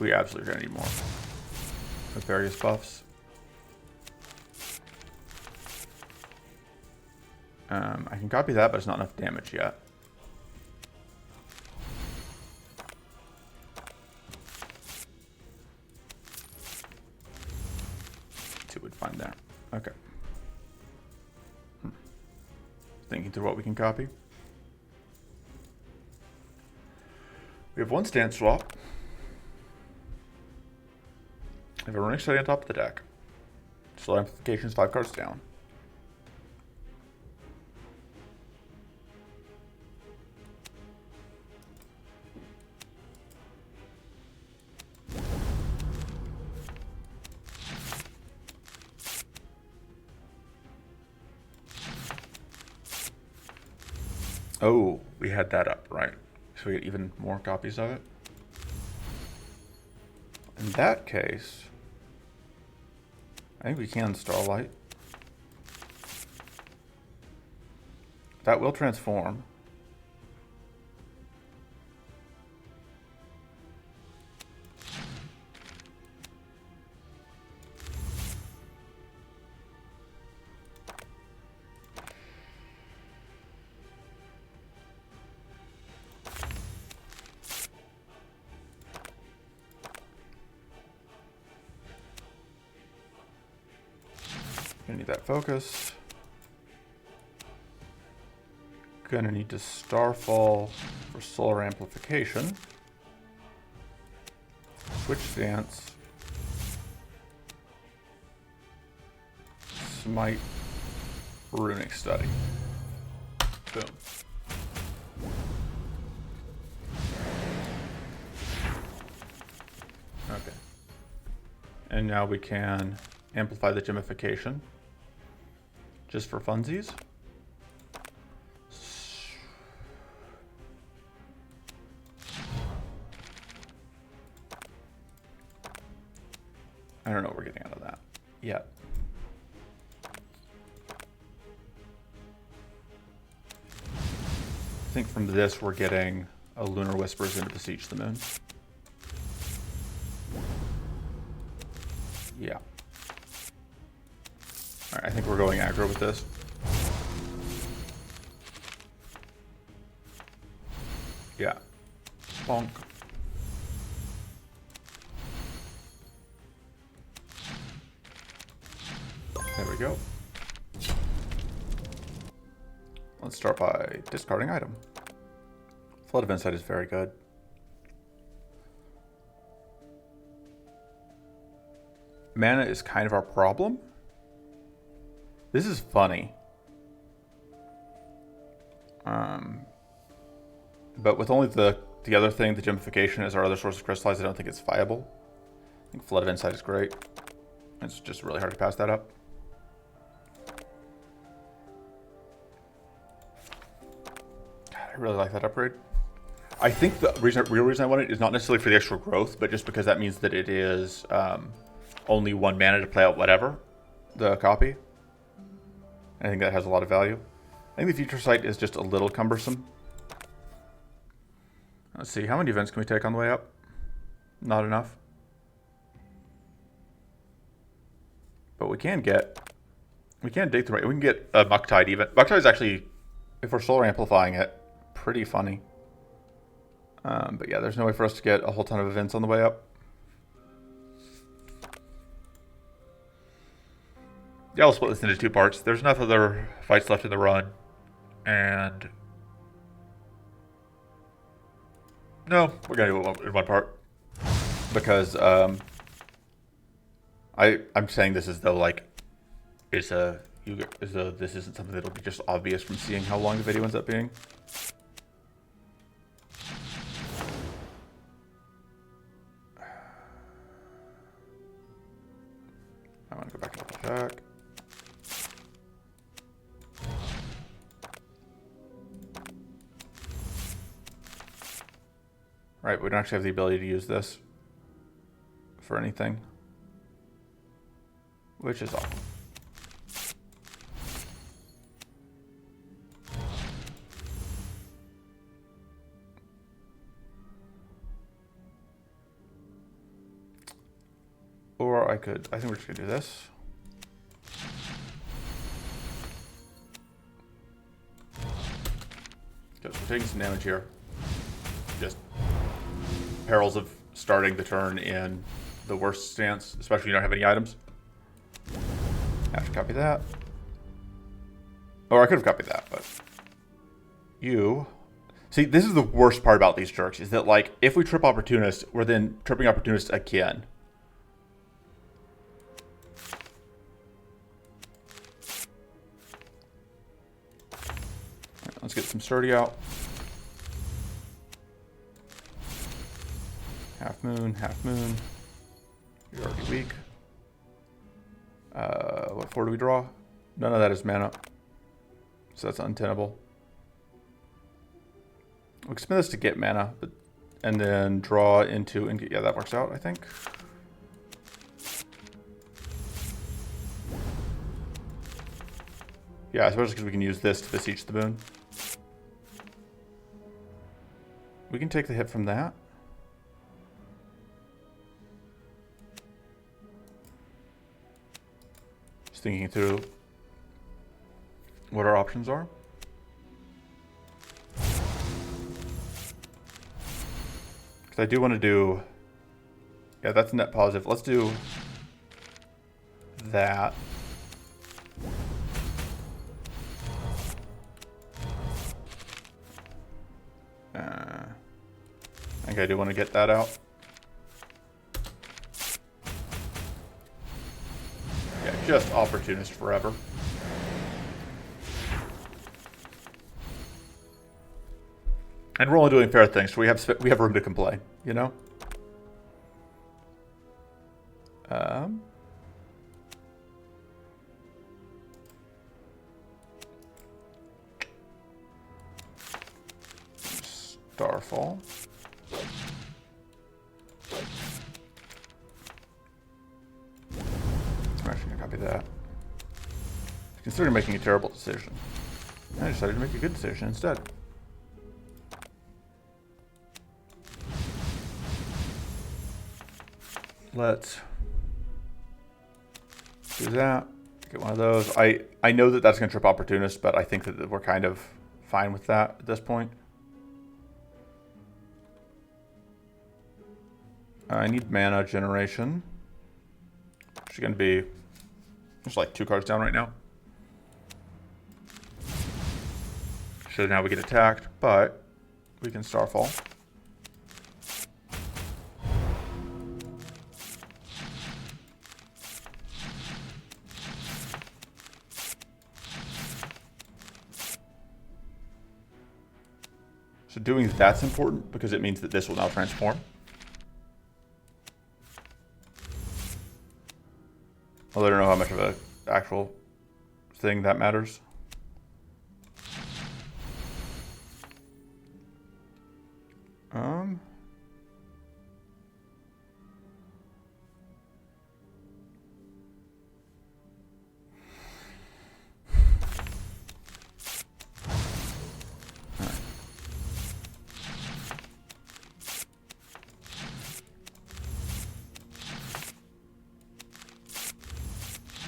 We absolutely are gonna need more with various buffs. I can copy that, but it's not enough damage yet. Let's see what we'd find there. Okay. Thinking through what we can copy. We have one stance swap. We have a running study on top of the deck. Slow amplification is 5 cards down. Oh, we had that up, right? So we get even more copies of it. In that case, I think we can Starlight. That will transform. Gonna need that focus. Gonna need to Starfall for solar amplification. Switch stance. Smite. Runic study. Boom. Okay. And now we can amplify the gemification. Just for funsies. I don't know what we're getting out of that yet. I think from this we're getting a Lunar Whispers into Beseech the Moon. Yeah. Alright, I think we're going aggro with this. Yeah. Bonk. There we go. Let's start by discarding item. Flood of Insight is very good. Mana is kind of our problem. This is funny. But with only the other thing, the gemification as our other source of crystallize, I don't think it's viable. I think Flood of Insight is great. It's just really hard to pass that up. God, I really like that upgrade. I think the real reason I want it is not necessarily for the extra growth, but just because that means that it is only 1 mana to play out whatever, the copy. I think that has a lot of value. I think the Future Sight is just a little cumbersome. Let's see, how many events can we take on the way up? Not enough. But we can dig through it. We can get a Mucktide even. Mucktide is actually, if we're solar amplifying it, pretty funny. But yeah, there's no way for us to get a whole ton of events on the way up. Yeah, I'll split this into 2 parts. There's enough other fights left in the run. And no, we're going to do it in 1 part. Because I'm saying this as though like this isn't something that'll be just obvious from seeing how long the video ends up being. I'm gonna go back and check. Right, we don't actually have the ability to use this for anything, which is awful. Or I think we're just gonna do this. Because we're taking some damage here. Just perils of starting the turn in the worst stance, especially if you don't have any items. I have to copy that. Or I could have copied that, but you... See, this is the worst part about these jerks, is that, like, if we trip Opportunist, we're then tripping Opportunist again. Right, let's get some Sturdy out. Half moon, half moon. You're already weak. What for do we draw? None of that is mana. So that's untenable. We can spend this to get mana, but and then draw into... Yeah, that works out, I think. Yeah, especially because we can use this to beseech the boon. We can take the hit from that. Just thinking through what our options are. Because I do want to do... Yeah, that's net positive. Let's do that. I think I do want to get that out. Yeah, just Opportunist forever. And we're only doing fair things, so we have room to complain, you know? Starfall. I'm actually gonna copy that. Considering making a terrible decision, I decided to make a good decision instead. Let's do that. Get one of those. I know that that's gonna trip Opportunist, but I think that we're kind of fine with that at this point. I need mana generation. She's going to be just like 2 cards down right now. So now we get attacked, but we can Starfall. So doing that's important because it means that this will now transform. Although I don't know how much of an actual thing that matters.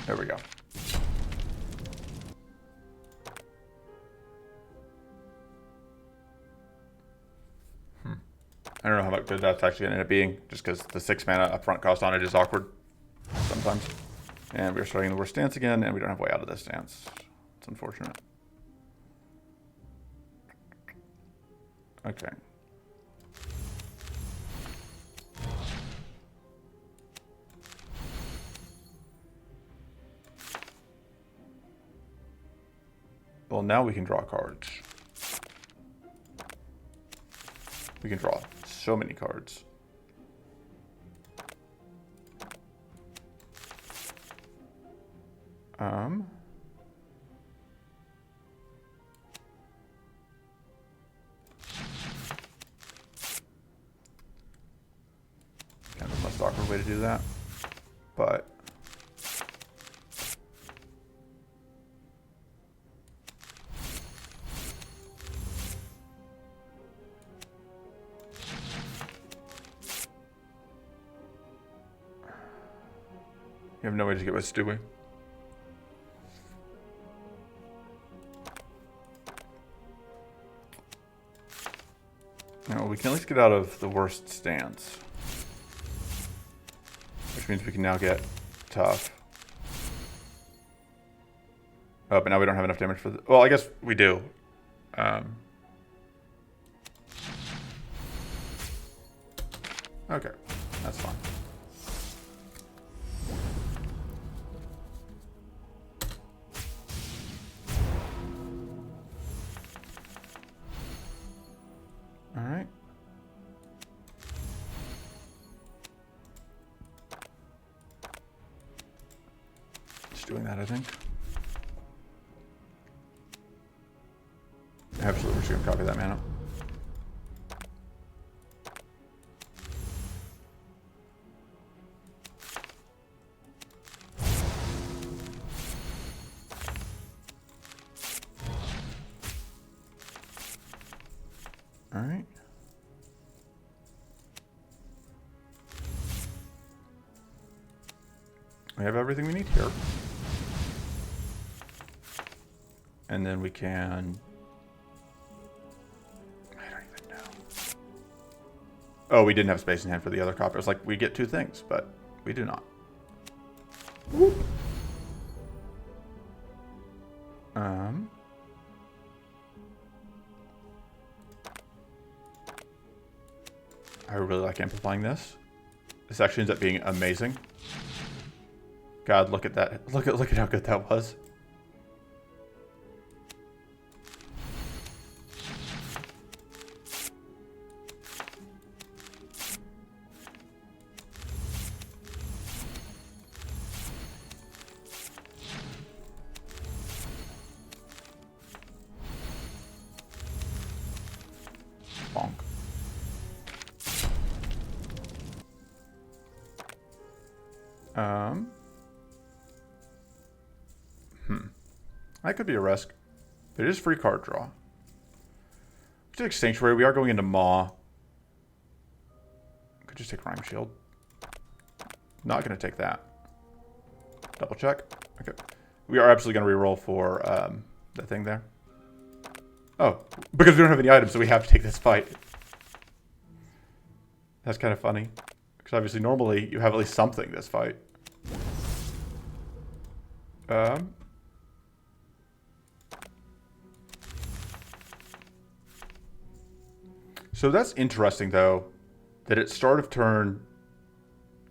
There we go. I don't know how much good that's actually going to end up being, just because the 6 mana upfront cost on it is awkward sometimes. And we're starting the worst stance again, and we don't have way out of this stance. It's unfortunate. Okay. Well, now we can draw cards. We can draw so many cards. Um, kind of a most awkward way to do that, but you have no way to get what's doing. No, we can at least get out of the worst stance. Which means we can now get tough. Oh, but now we don't have enough damage for the... Well, I guess we do. Okay, that's fine. All right. Just doing that, I think. Absolutely, we're just gonna copy that mana. All right. We have everything we need here. And then we can... I don't even know. Oh, we didn't have space in hand for the other copy. It's like, we get two things, but we do not. Whoop. I really like amplifying this. This actually ends up being amazing. God, look at that. Look at how good that was. Bonk. That could be a risk. But it is free card draw. We take Sanctuary. We are going into Maw. Could just take Rhyme Shield. Not going to take that. Double check. Okay. We are absolutely going to reroll for that thing there. Oh, because we don't have any items, so we have to take this fight. That's kind of funny. Because obviously normally you have at least something this fight. So that's interesting, though, that at start of turn,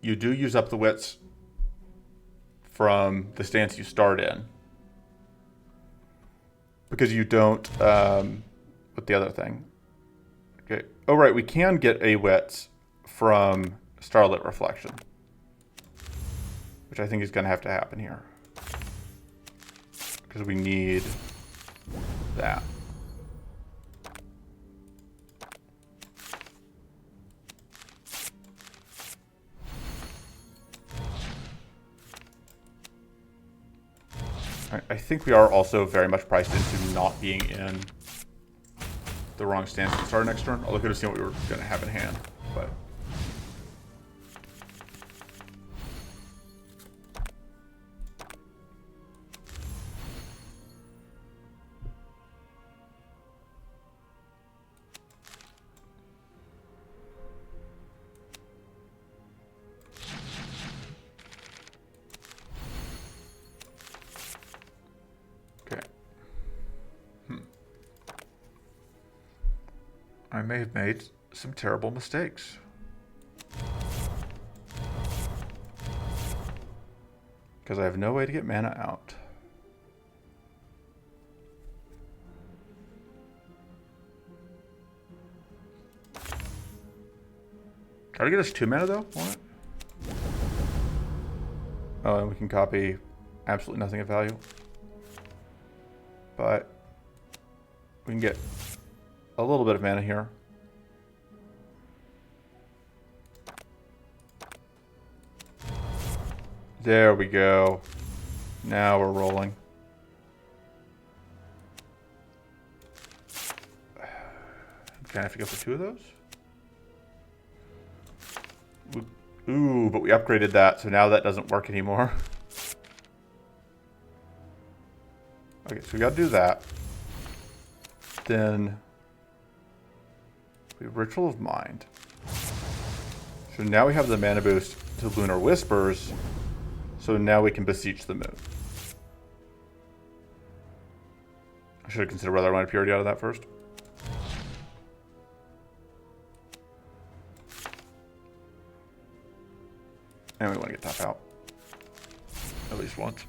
you do use up the wits from the stance you start in. Because you don't, with the other thing. Okay. Oh, right, we can get a wits from Starlit Reflection. Which I think is going to have to happen here. Because we need that. I think we are also very much priced into not being in the wrong stance to start next turn. Although I could have seen what we were going to have in hand. But I may have made some terrible mistakes. Because I have no way to get mana out. Try to get us 2 mana though on it. Oh, and we can copy absolutely nothing of value. But we can get a little bit of mana here. There we go. Now we're rolling. Can I have to go for 2 of those? Ooh, but we upgraded that, so now that doesn't work anymore. Okay, so we gotta do that. Then we have Ritual of Mind. So now we have the mana boost to Lunar Whispers, so now we can beseech the moon. I should have considered whether I wanted Purity out of that first. And we want to get top out. At least once.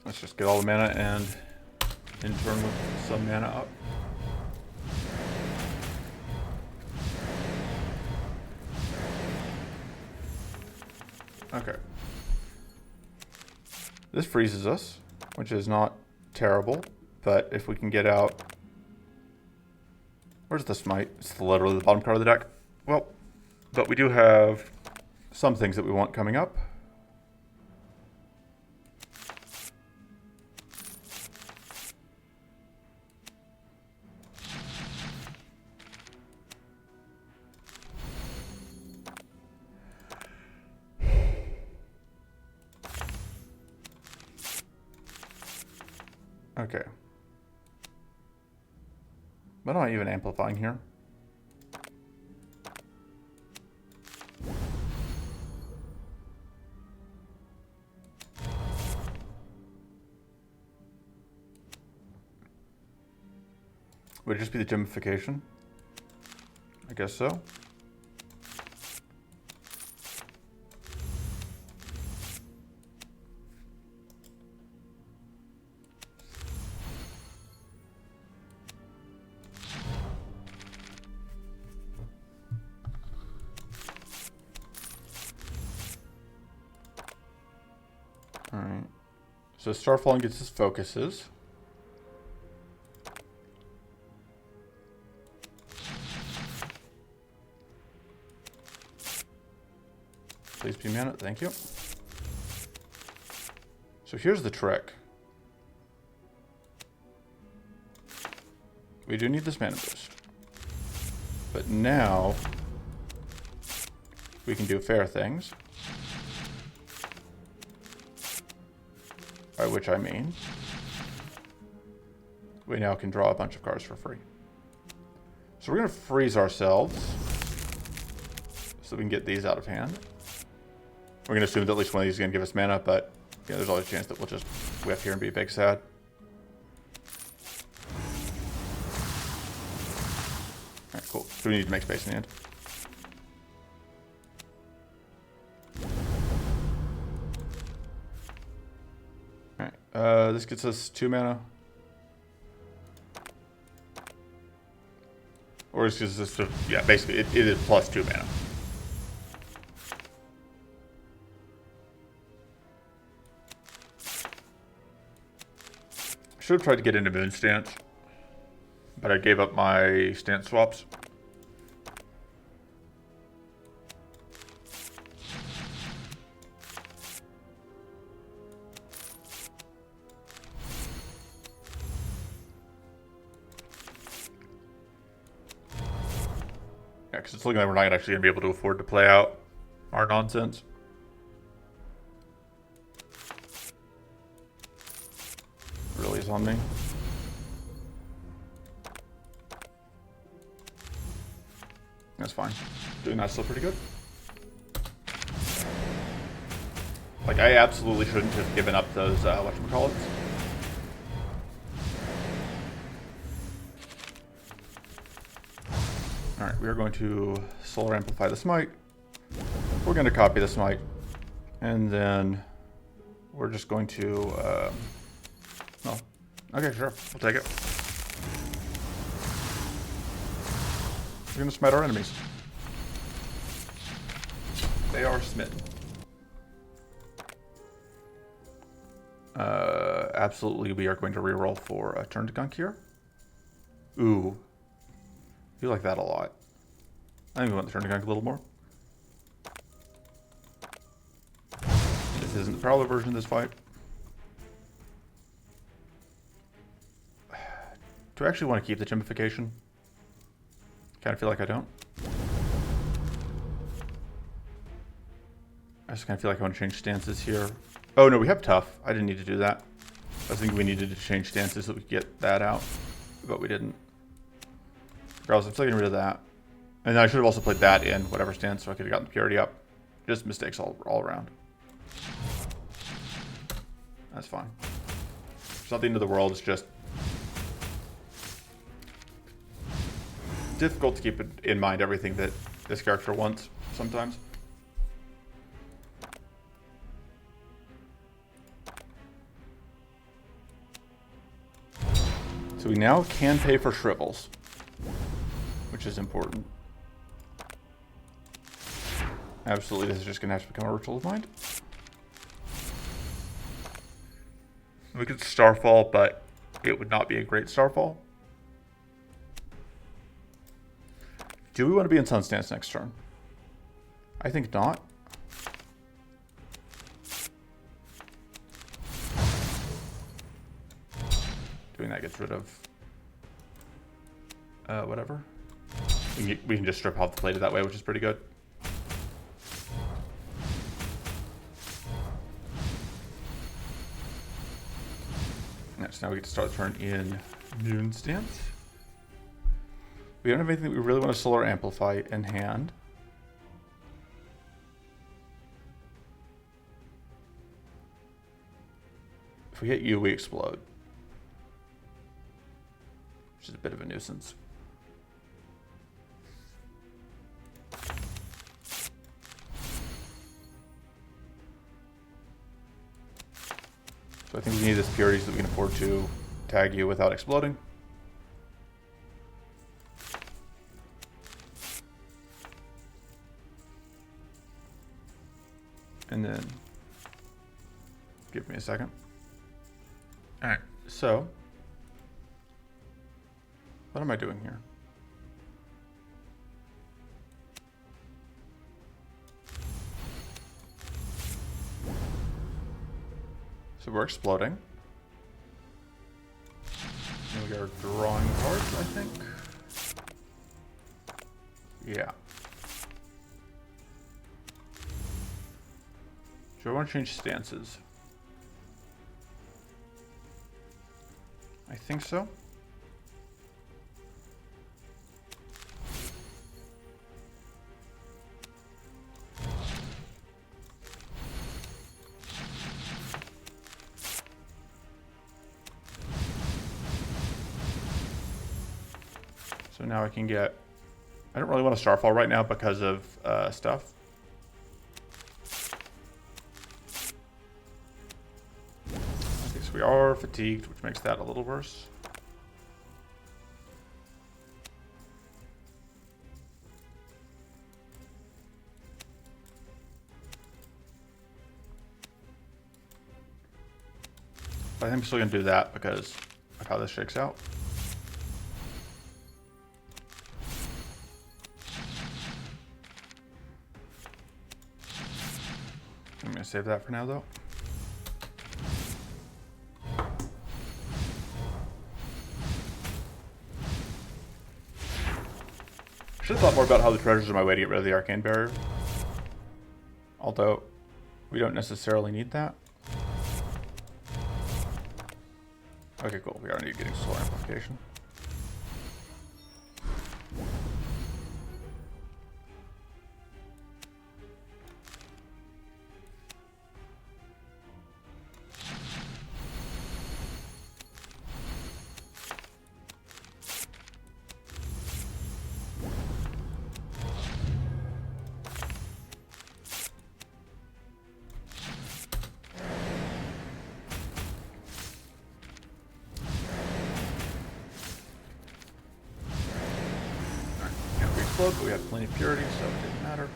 Let's just get all the mana and in turn with some mana up. Okay. This freezes us, which is not terrible, but if we can get out... Where's the Smite? It's literally the bottom card of the deck. Well, but we do have some things that we want coming up. Okay. What am I even amplifying here? Would it just be the gemification? I guess so. Alright. So Starfalling gets his focuses. Please be mana, thank you. So here's the trick. We do need this mana boost. But now we can do fair things. By which I mean, we now can draw a bunch of cards for free. So we're going to freeze ourselves so we can get these out of hand. We're going to assume that at least one of these is going to give us mana, but yeah, there's always a chance that we'll just whiff here and be a big sad. Alright, cool. So we need to make space in the end. This gets us 2 mana. Or is this just, yeah, basically it is plus 2 mana. Should have tried to get into Moon Stance, but I gave up my stance swaps. Yeah, because it's looking like we're not actually going to be able to afford to play out our nonsense. Really is on me. That's fine. Doing that still pretty good. Like, I absolutely shouldn't have given up those, whatchamacallits. All right, we are going to solar amplify the smite. We're going to copy the smite, and then we're just going to, oh, okay, sure, we'll take it. We're going to smite our enemies. They are smitten. Absolutely, we are going to reroll for a turn to gunk here. Ooh, I like that a lot. I think we want the turn to gunk a little more. This isn't the Prowler version of this fight. Do I actually want to keep the chimpification? Kind of feel like I don't. I just kind of feel like I want to change stances here. Oh no, we have tough. I didn't need to do that. I think we needed to change stances so we could get that out, but we didn't. Regardless, I'm still getting rid of that. And I should have also played that in whatever stance so I could have gotten the purity up. Just mistakes all around. That's fine. It's not the end of the world, it's just difficult to keep in mind everything that this character wants sometimes. So we now can pay for shrivels, which is important. Absolutely, this is just going to have to become a ritual of mind. We could Starfall, but it would not be a great Starfall. Do we want to be in Sun Stance next turn? I think not. Doing that gets rid of whatever. We can just strip off the plate that way, which is pretty good. So now we get to start the turn in Moon Stance. We don't have anything that we really want to solar amplify in hand. If we hit you, we explode. Which is a bit of a nuisance. So I think we need this purity so that we can afford to tag you without exploding. And then, give me a second. All right, so what am I doing here? So we're exploding. And we are drawing cards, I think. Yeah. Do I want to change stances? I think so. So now I can get, I don't really want to Starfall right now because of stuff. Okay, so we are fatigued, which makes that a little worse. But I think I'm still going to do that because of how this shakes out. I'm going to save that for now, though. Should have thought more about how the treasures are my way to get rid of the arcane barrier. Although, we don't necessarily need that. Okay, cool. We are indeed getting solar amplification. explode, but we have plenty of purity, so it didn't matter.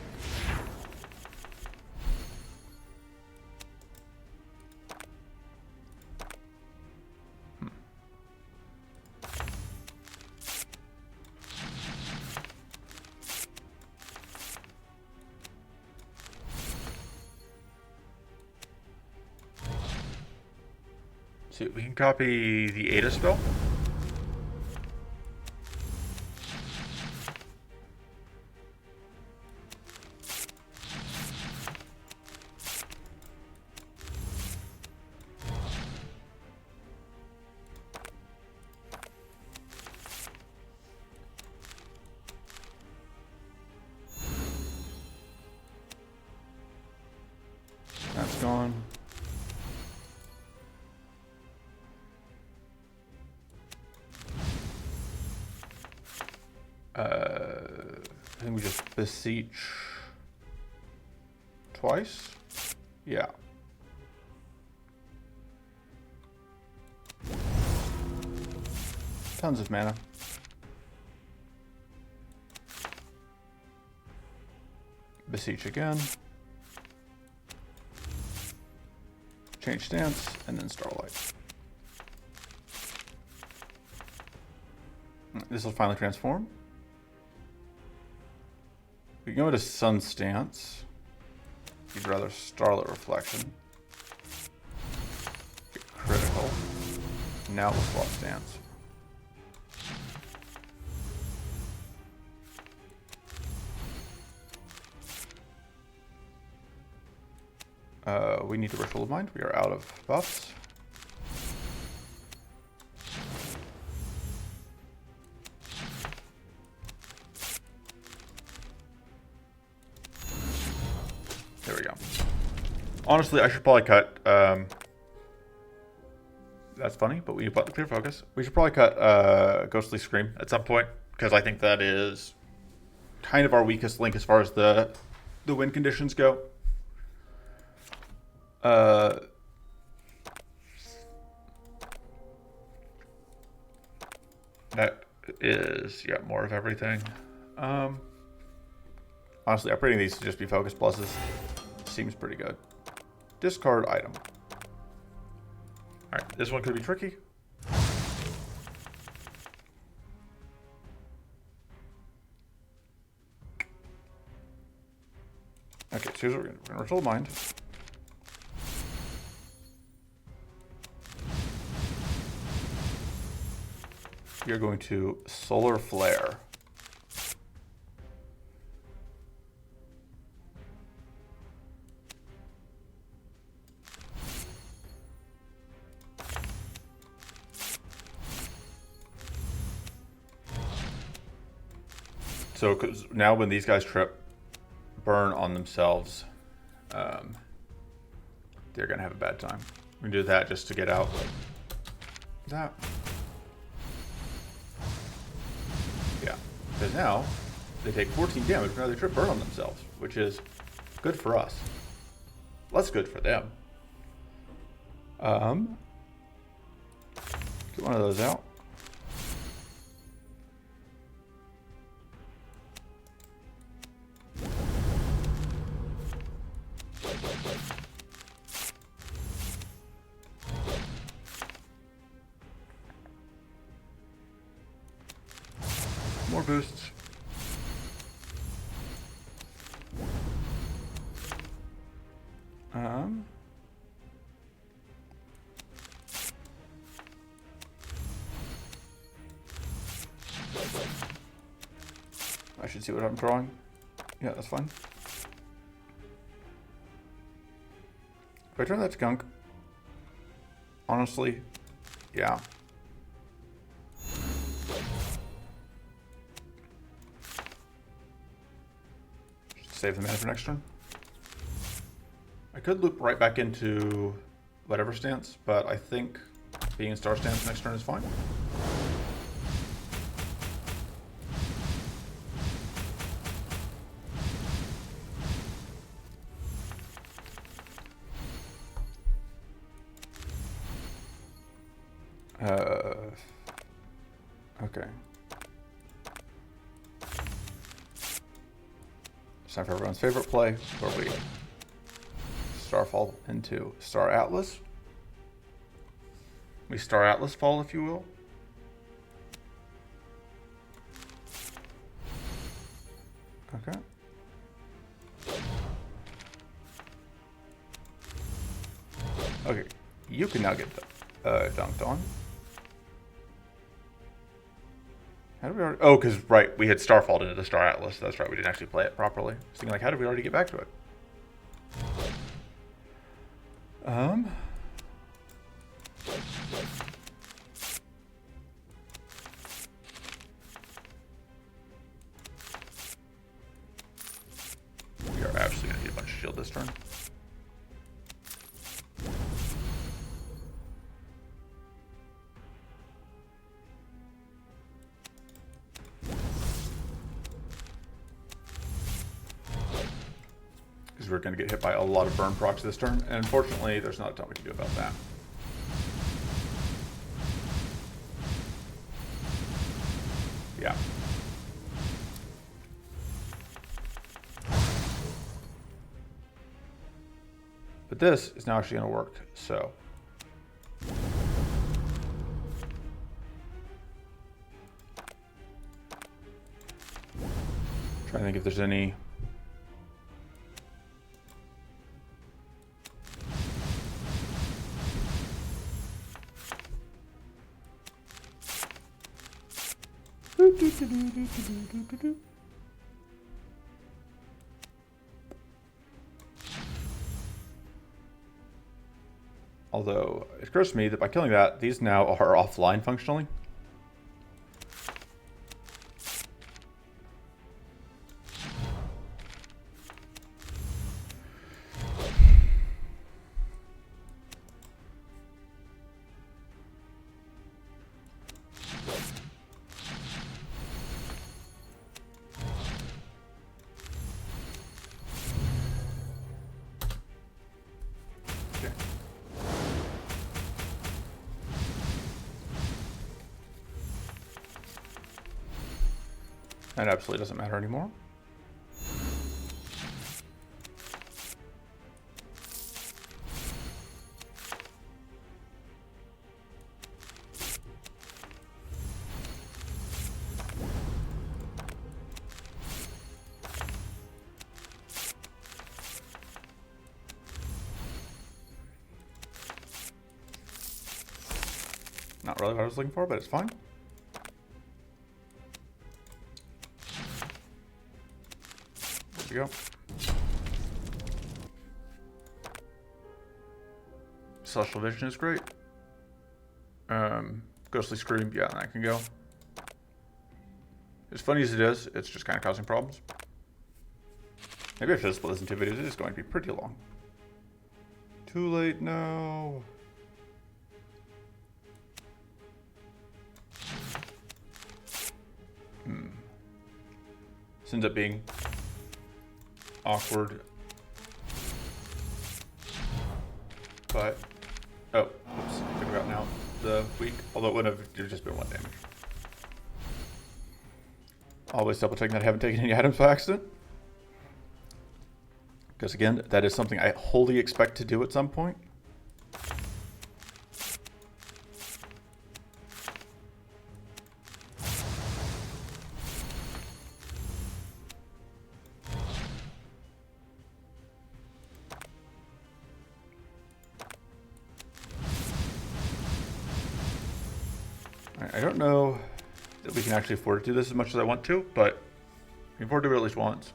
See, we can copy the Ada spell. That's gone. I think we just beseech twice. Yeah. Tons of mana. Beseech again. Change stance, and then Starlight. This will finally transform. We can go into Sun Stance. You'd rather Starlight Reflection. Get critical. Now we'll swap stance. We need to Ritual of Mind. We are out of buffs. There we go. Honestly, I should probably cut. That's funny, but we bought the clear focus. We should probably cut Ghostly Scream at some point, because I think that is kind of our weakest link as far as the win conditions go. That is, yeah, more of everything. Honestly, upgrading these to just be focus pluses seems pretty good. Discard item. Alright, this one could be tricky. Okay, so here's what we're gonna Ritual of Mind. You're going to Solar Flare. So, cause now when these guys trip, burn on themselves, they're gonna have a bad time. We can do that just to get out. That. Yeah, because now they take 14 damage when they trip burn on themselves, which is good for us. Less good for them. Get one of those out. More boosts. I should see what I'm drawing. Yeah, that's fine. If I turn that to gunk, honestly, yeah. Save the mana for next turn. I could loop right back into whatever stance, but I think being in Star Stance next turn is fine. Okay. time for everyone's favorite play, where we starfall into Star Atlas. We Star Atlas fall, if you will. Okay. Okay, you can now get dunked on. How did we already? Oh, because right, we had Starfalled into the Star Atlas. That's right, we didn't actually play it properly. I was thinking, like, how did we already get back to it? We are absolutely gonna get a bunch of shield this turn. Because we're going to get hit by a lot of burn procs this turn, and unfortunately, there's not a ton we can do about that. Yeah. But this is now actually going to work, so. Trying to think if there's any. Although, it occurs to me that by killing that, these now are offline functionally. That absolutely doesn't matter anymore. Not really what I was looking for, but it's fine. There we go. Celestial Vision is great. Ghostly Scream, yeah, that can go. As funny as it is, it's just kind of causing problems. Maybe I should split this in 2 videos. It is going to be pretty long. Too late now. This ends up being awkward. But, oh, oops, I could have gotten out the weak, although it wouldn't have just been 1 damage. Always double checking that I haven't taken any items by accident. Because again, that is something I wholly expect to do at some point. I don't know that we can actually afford to do this as much as I want to, but we can afford to do it at least once.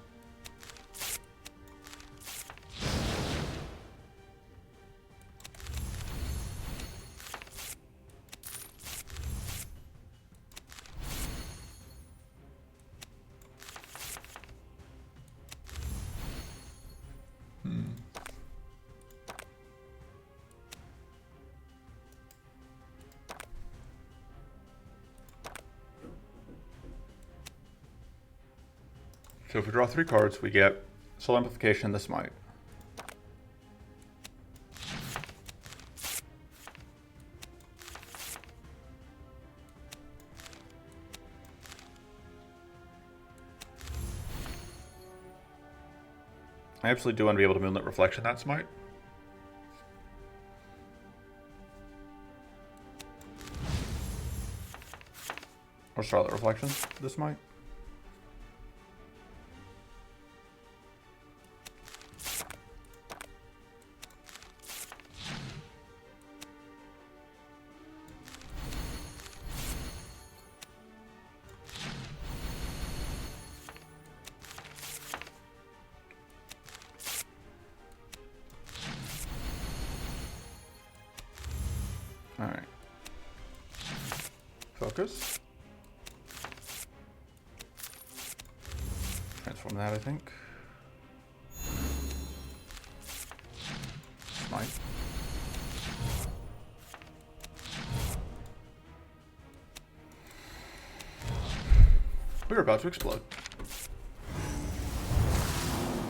So if we draw 3 cards, we get Soul Amplification and the Smite. I absolutely do want to be able to Moonlit Reflection that smite. Or Starlight Reflection this smite. Alright. Focus. Transform that, I think. Smite. We're about to explode.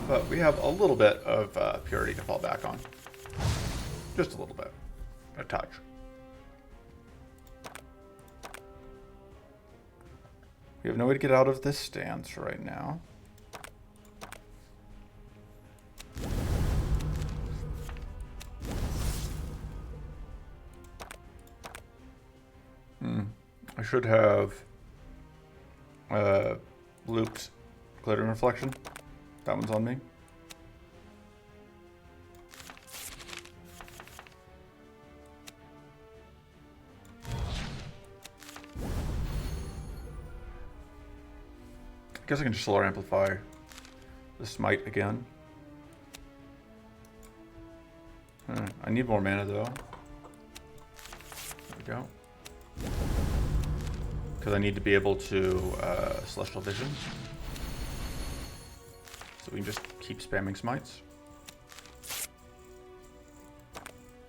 But we have a little bit of purity to fall back on. Just a little bit. A touch. We have no way to get out of this stance right now. I should have looped Glittering Reflection. That one's on me. I guess I can just Solar Amplify the Smite again. I need more mana though. There we go. Because I need to be able to Celestial Vision. So we can just keep spamming smites.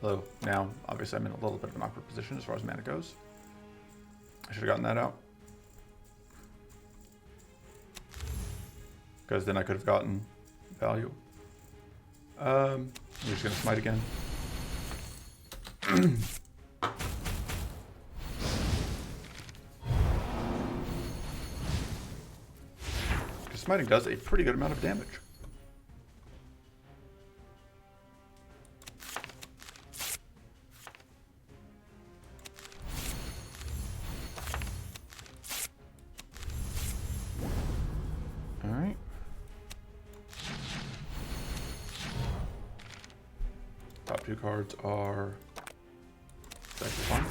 Although now, obviously I'm in a little bit of an awkward position as far as mana goes. I should have gotten that out. Because then I could have gotten value. I'm just going to smite again. Because smiting does a pretty good amount of damage. Alright. Top two cards are actually fine.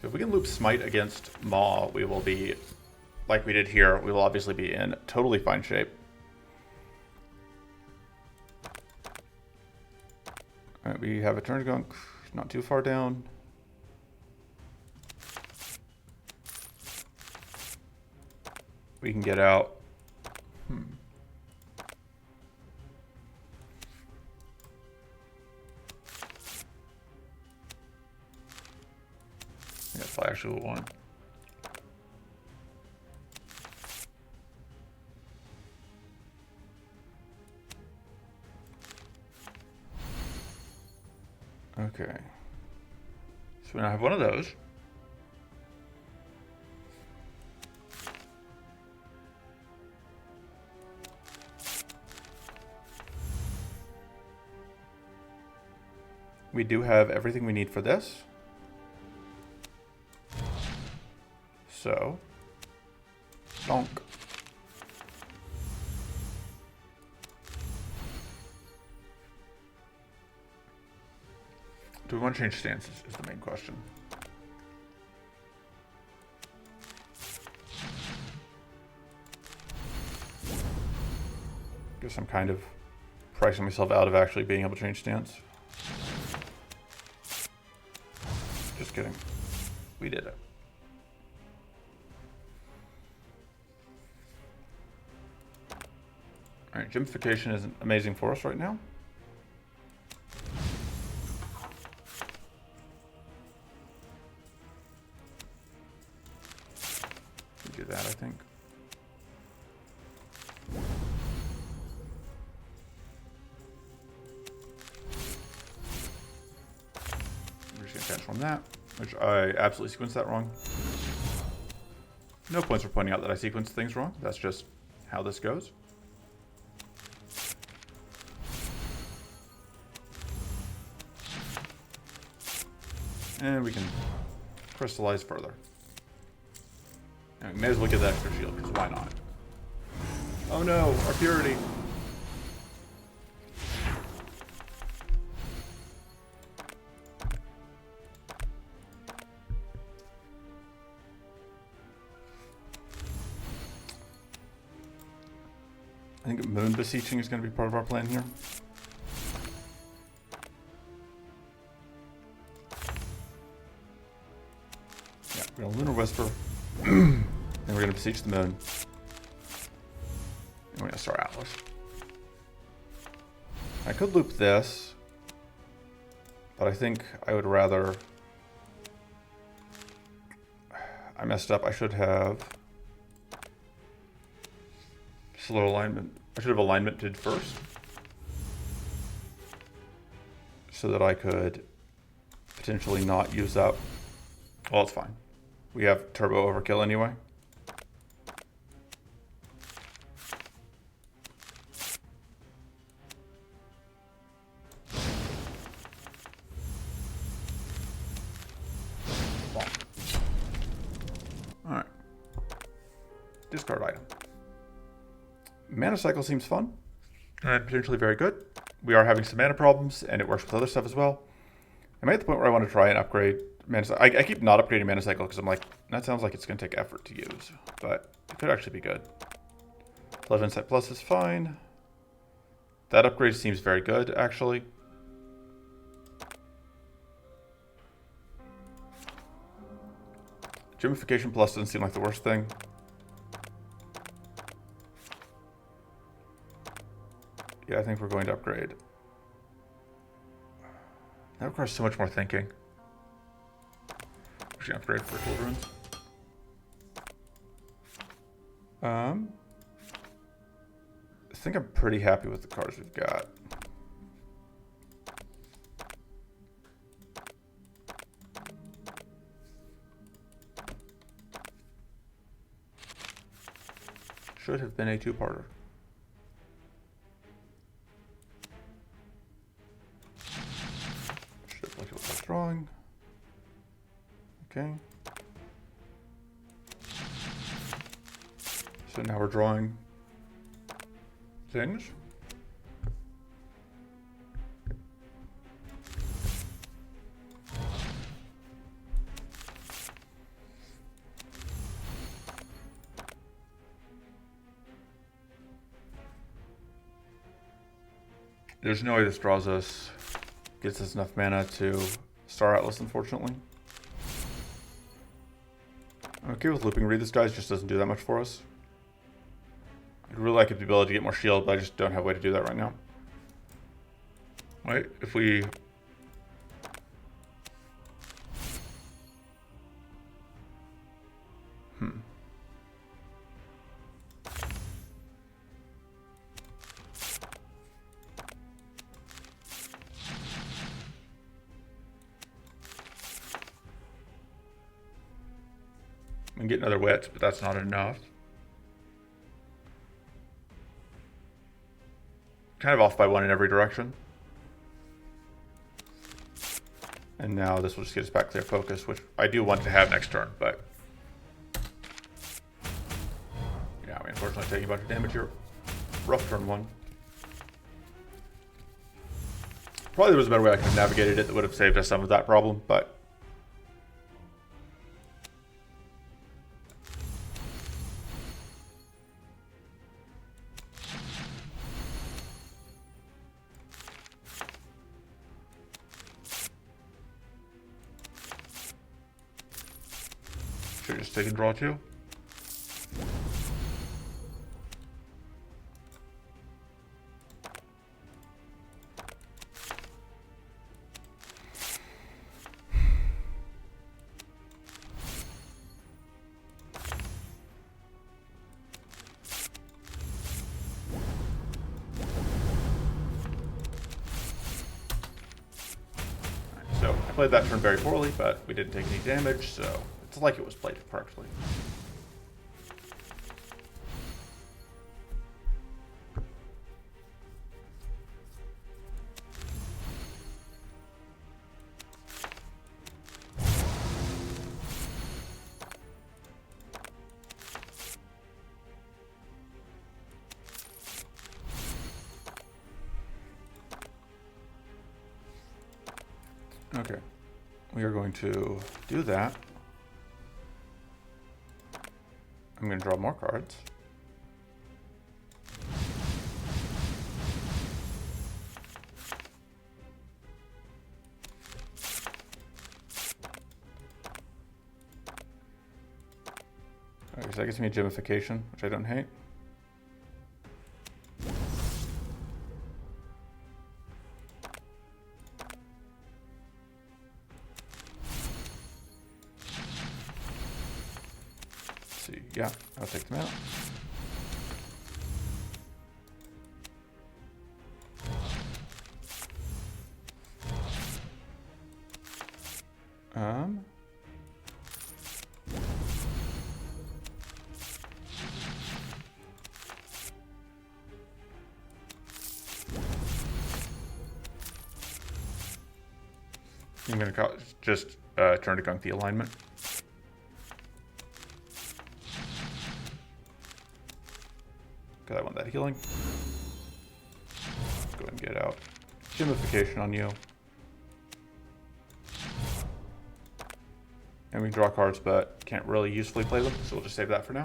If we can loop Smite against Maw, we will be, like we did here, we will obviously be in totally fine shape. Alright, we have a turn going not too far down. We can get out. Yeah, probably actually one. Okay. So we now have one of those. We do have everything we need for this. So, donk. Do we want to change stances is the main question. Guess I'm kind of pricing myself out of actually being able to change stance. Just kidding. We did it. Alright, Gemification is amazing for us right now. Do that, I think. We're just going to transform that. which I absolutely sequenced that wrong. No points for pointing out that I sequenced things wrong. That's just how this goes. And we can crystallize further. And we may as well get that extra shield, because why not? Oh no, our purity. I think moon beseeching is going to be part of our plan here. Yeah, we're going to Lunar Whisper. And we're going to beseech the moon. And we're going to Star Atlas. I could loop this, but I think I would rather... I messed up. I should have... slow alignment. I should have alignmented first, so that I could potentially not use up. Well, it's fine. We have turbo overkill anyway. All right. Discard item. Mana cycle seems fun and potentially very good. We are having some mana problems, and it works with other stuff as well. I'm at the point where I want to try and upgrade mana cycle. I keep not upgrading mana cycle because I'm like, that sounds like it's going to take effort to use, but it could actually be good. 11 Insight Plus is fine. That upgrade seems very good, actually. Gemification Plus doesn't seem like the worst thing. Yeah, I think we're going to upgrade. That requires so much more thinking. We should upgrade for children. I think I'm pretty happy with the cards we've got. Should have been a two-parter. Drawing. Okay. So now we're drawing things. There's no way this draws us, gets us enough mana to Star Atlas, unfortunately. I'm okay with looping Read This Dice, just doesn't do that much for us. I'd really like the ability to get more shield, but I just don't have a way to do that right now. Right, if we... And get another wet, but that's not enough. Kind of off by one in every direction. And now this will just get us back clear focus, which I do want to have next turn, but... yeah, I mean, unfortunately taking a bunch of damage here. Rough turn one. Probably there was a better way I could have navigated it that would have saved us some of that problem, but... should just take and draw two. So I played that turn very poorly, but we didn't take any damage, so it's like it was played correctly. Okay, we are going to do that. I'm going to draw more cards. Okay, so that gives me a gemification, which I don't hate. Yeah, I'll take them out. I'm going to just turn to gunk the alignment. Because I want that healing. Go ahead and get out gemification on you. And we can draw cards, but can't really usefully play them, so we'll just save that for now.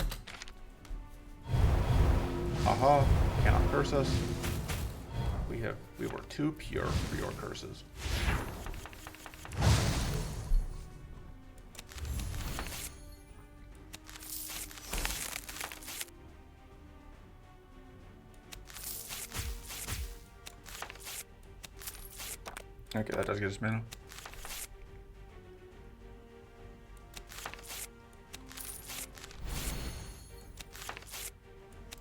Aha, cannot curse us. We were too pure for your curses. Okay, that does get us mana.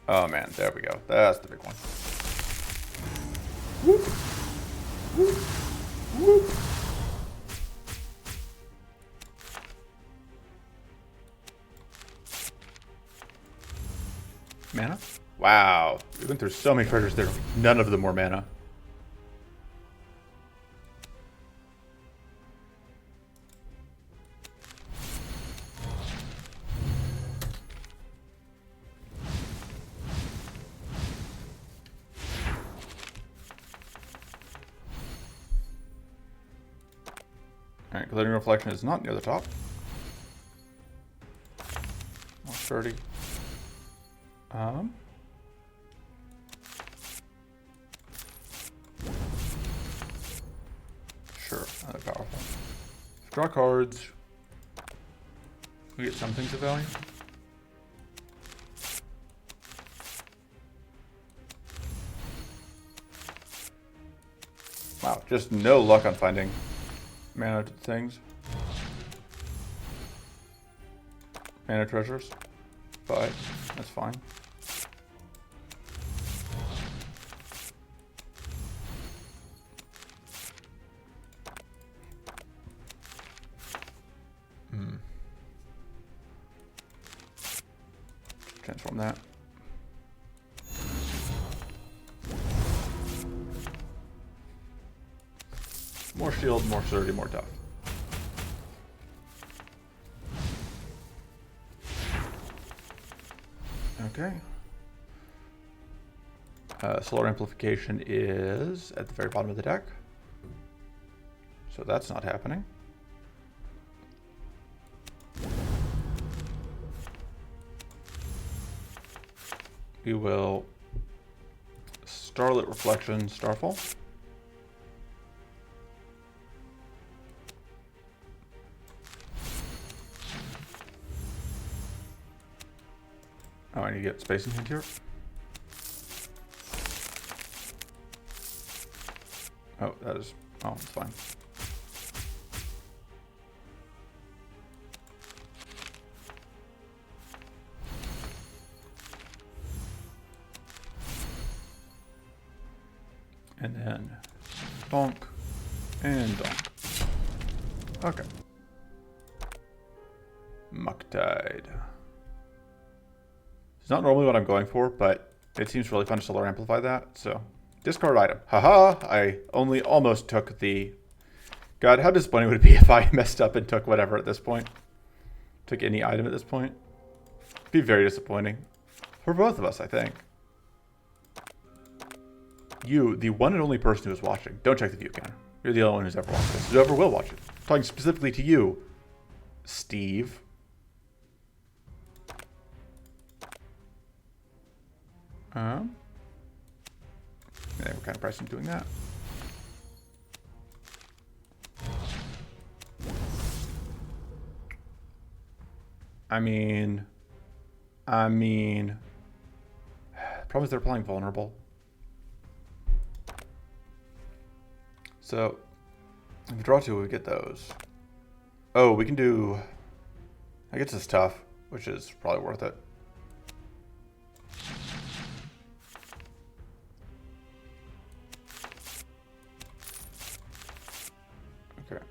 Oh man, there we go. That's the big one. Whoop. Whoop. Whoop. Mana? Wow. We went through so many treasures there. None of them were mana. Alright, Glittering Reflection is not near the top. More 30. Sure, another powerful. Draw cards. We get some things of value. Wow, just no luck on finding mana things. Mana treasures. But that's fine. Transform that. More shield, more sturdy, more tough. Okay. Solar Amplification is at the very bottom of the deck. So that's not happening. We will Starlit Reflection, Starfall. Oh, I need to get space in here. Oh, that is, oh, it's fine. And then donk and donk. Okay. Muck Tide. It's not normally what I'm going for, but it seems really fun to solar amplify that, so. Discard item. Haha, I only almost took the... God, how disappointing would it be if I messed up and took whatever at this point? Took any item at this point? It'd be very disappointing. For both of us, I think. You, the one and only person who is watching, don't check the view counter. You're the only one who's ever watched this. Whoever will watch it. I'm talking specifically to you, Steve. Yeah, what kind of price am I doing that? I mean, the problem is they're playing vulnerable. So, if we draw two, we get those. Oh, we can do, I guess it's tough, which is probably worth it. Okay.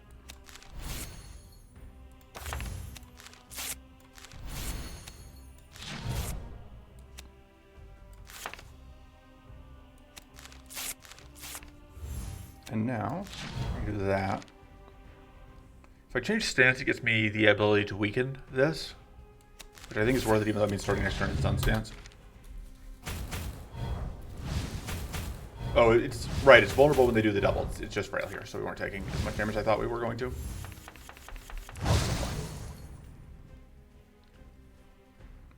And now, I do that. If I change stance, it gets me the ability to weaken this, which I think is worth it, even though that means starting next turn it's on stance. Oh, it's right. It's vulnerable when they do the double. It's just frail here, so we weren't taking as much damage as I thought we were going to.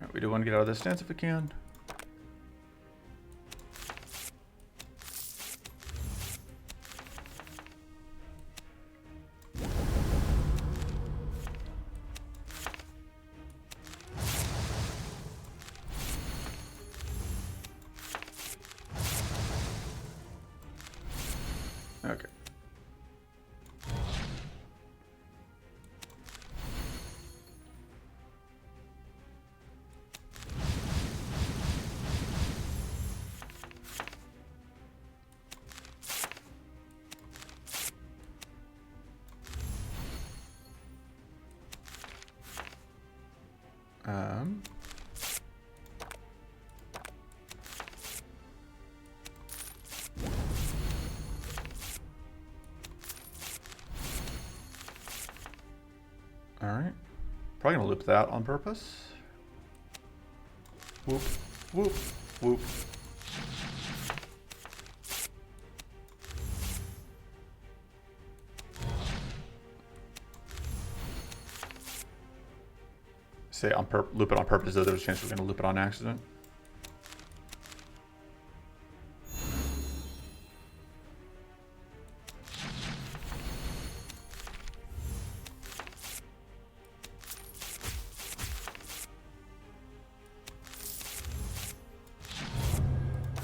Right, we do want to get out of this stance if we can. Okay. All right. Probably gonna loop that on purpose. Whoop, whoop, whoop. Say on loop it on purpose, though there's a chance we're gonna loop it on accident.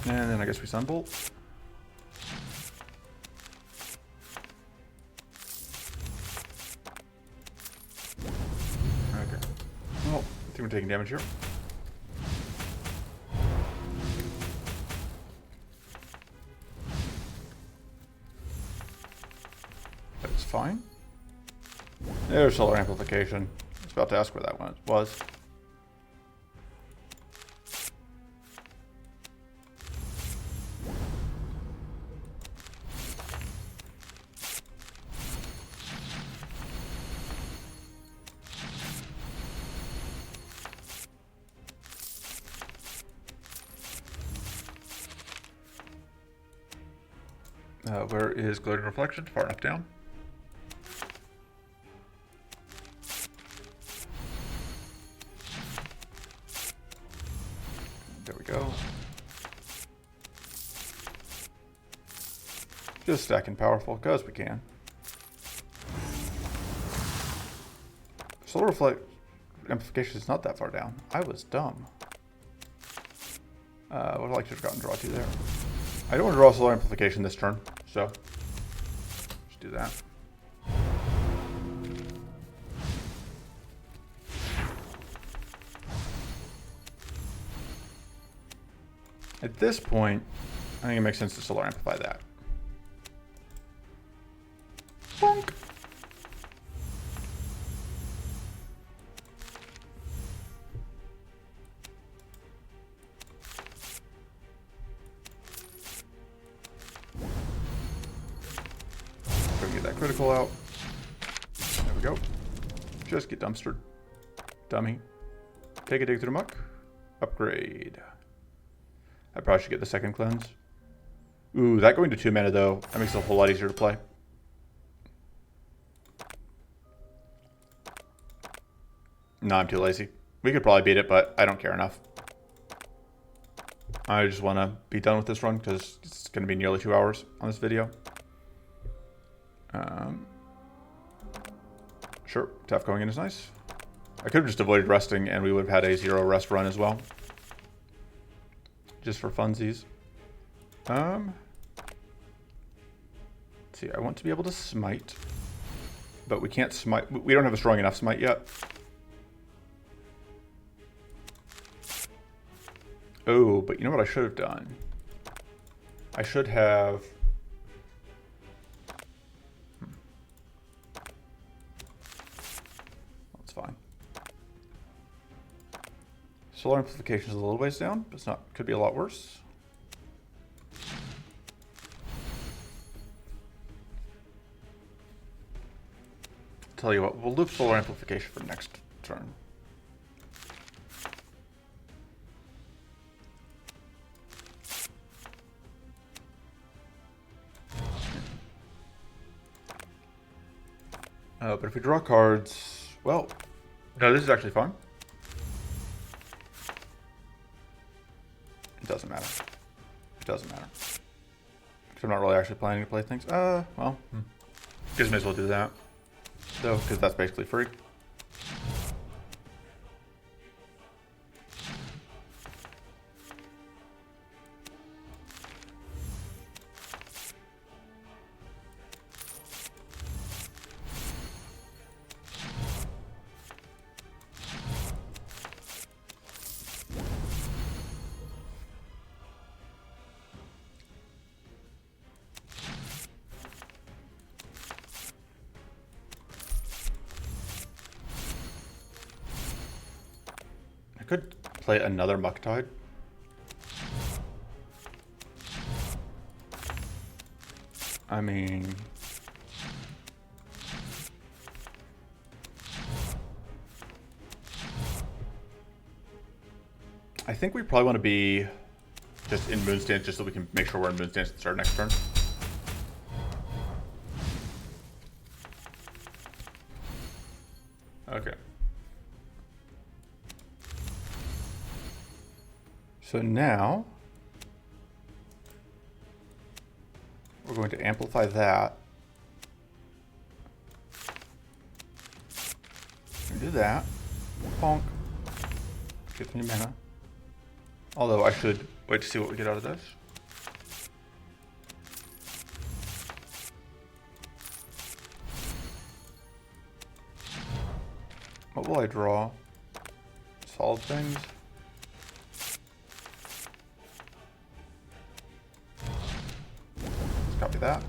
And then I guess we sunbolt. Okay. Well, I think we're taking damage here. That's fine. There's solar amplification. I was about to ask where that one was. Where is Gloating Reflection? Far enough down. There we go. Just stacking powerful because we can. Solar amplification is not that far down. I was dumb. What would I like to have gotten draw to there? I don't want to draw solar amplification this turn, so just do that. At this point, I think it makes sense to solar amplify that. Bonk. Go get that critical out. There we go. Just get dumpstered. Dummy. Take a dig through the muck. Upgrade. I probably should get the second cleanse. Ooh, that going to 2 mana though, that makes it a whole lot easier to play. No, I'm too lazy. We could probably beat it, but I don't care enough. I just want to be done with this run because it's going to be nearly 2 hours on this video. Sure, tough going in is nice. I could have just avoided resting and we would have had a 0 rest run as well. Just for funsies. Let's see, I want to be able to smite. But we can't smite. We don't have a strong enough smite yet. Oh, but you know what I should have done? I should have... That's fine. Solar amplification is a little ways down, but it's not. Could be a lot worse. Tell you what, we'll loop solar amplification for next turn. But if we draw cards, well, no, this is actually fun. It doesn't matter. It doesn't matter. Because I'm not really actually planning to play things. Well, guess may as well do that. Though, because that's basically free. I could play another Mucktide. I mean... I think we probably want to be just in Moon Stance just so we can make sure we're in Moon Stance to start next turn. Okay. So now, we're going to amplify that. Do that. Bonk. Get the new mana. Although I should wait to see what we get out of this. What will I draw? Solid things. Let's copy that.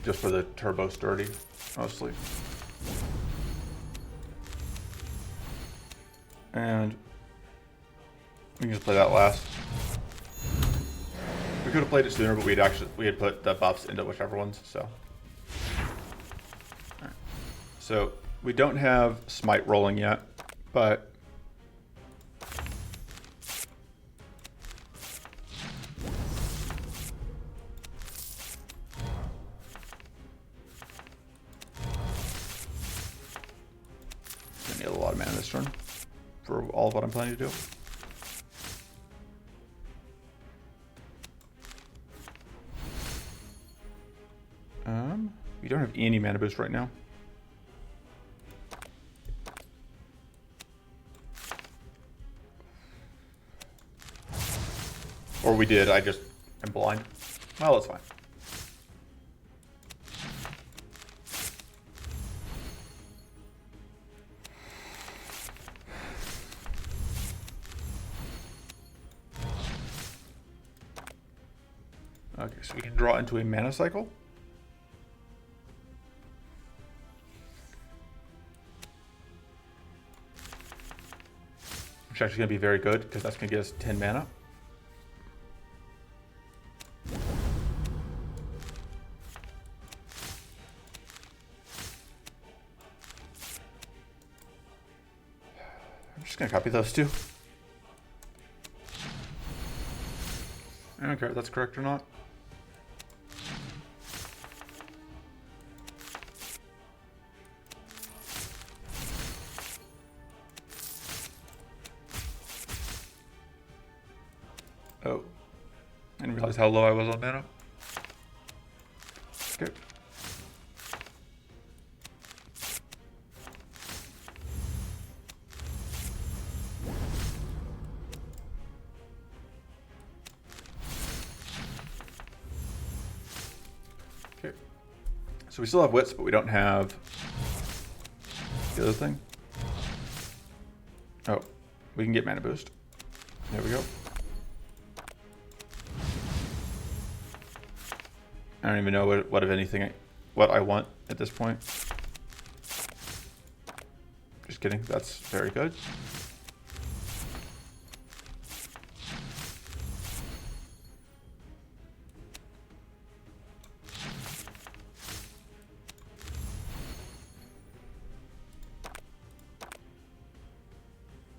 Just for the turbo sturdy, mostly. And we can just play that last. We could have played it sooner, but we had put the buffs into whichever ones, so. Right. So we don't have Smite rolling yet, but gonna need a lot of mana this turn for all of what I'm planning to do. We don't have any mana boost right now. Or we did, I just am blind. Well, that's fine. Okay, so we can draw into a mana cycle. Which is actually going to be very good, because that's going to get us 10 mana. just gonna copy those two. I don't care if that's correct or not. Oh, I didn't realize how low I was on mana. Okay. Okay. So we still have wits, but we don't have the other thing. Oh, we can get mana boost. There we go. I don't even know what if anything, what I want at this point. Just kidding. That's very good.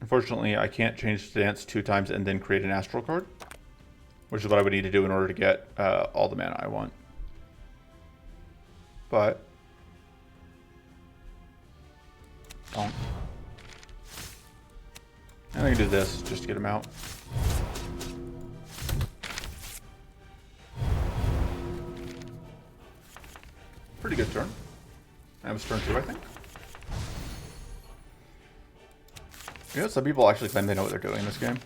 Unfortunately, I can't change stance 2 times and then create an astral card, which is what I would need to do in order to get all the mana I want. But and I can do this just to get him out. Pretty good turn. That was turn 2, I think. You know, some people actually claim they know what they're doing in this game.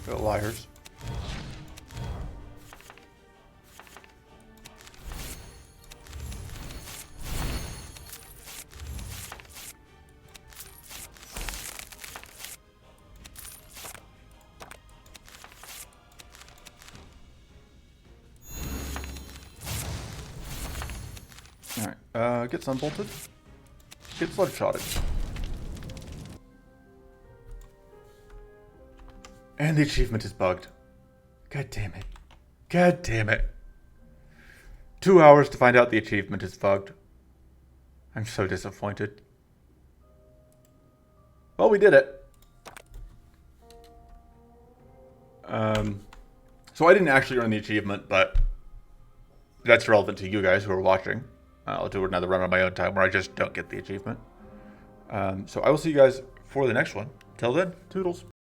They're liars. Alright, get sunbolted. Get sludge-shotted. And the achievement is bugged. God damn it. God damn it. 2 hours to find out the achievement is bugged. I'm so disappointed. Well, we did it. So I didn't actually earn the achievement, but that's relevant to you guys who are watching. I'll do another run on my own time where I just don't get the achievement. So I will see you guys for the next one. Till then, toodles.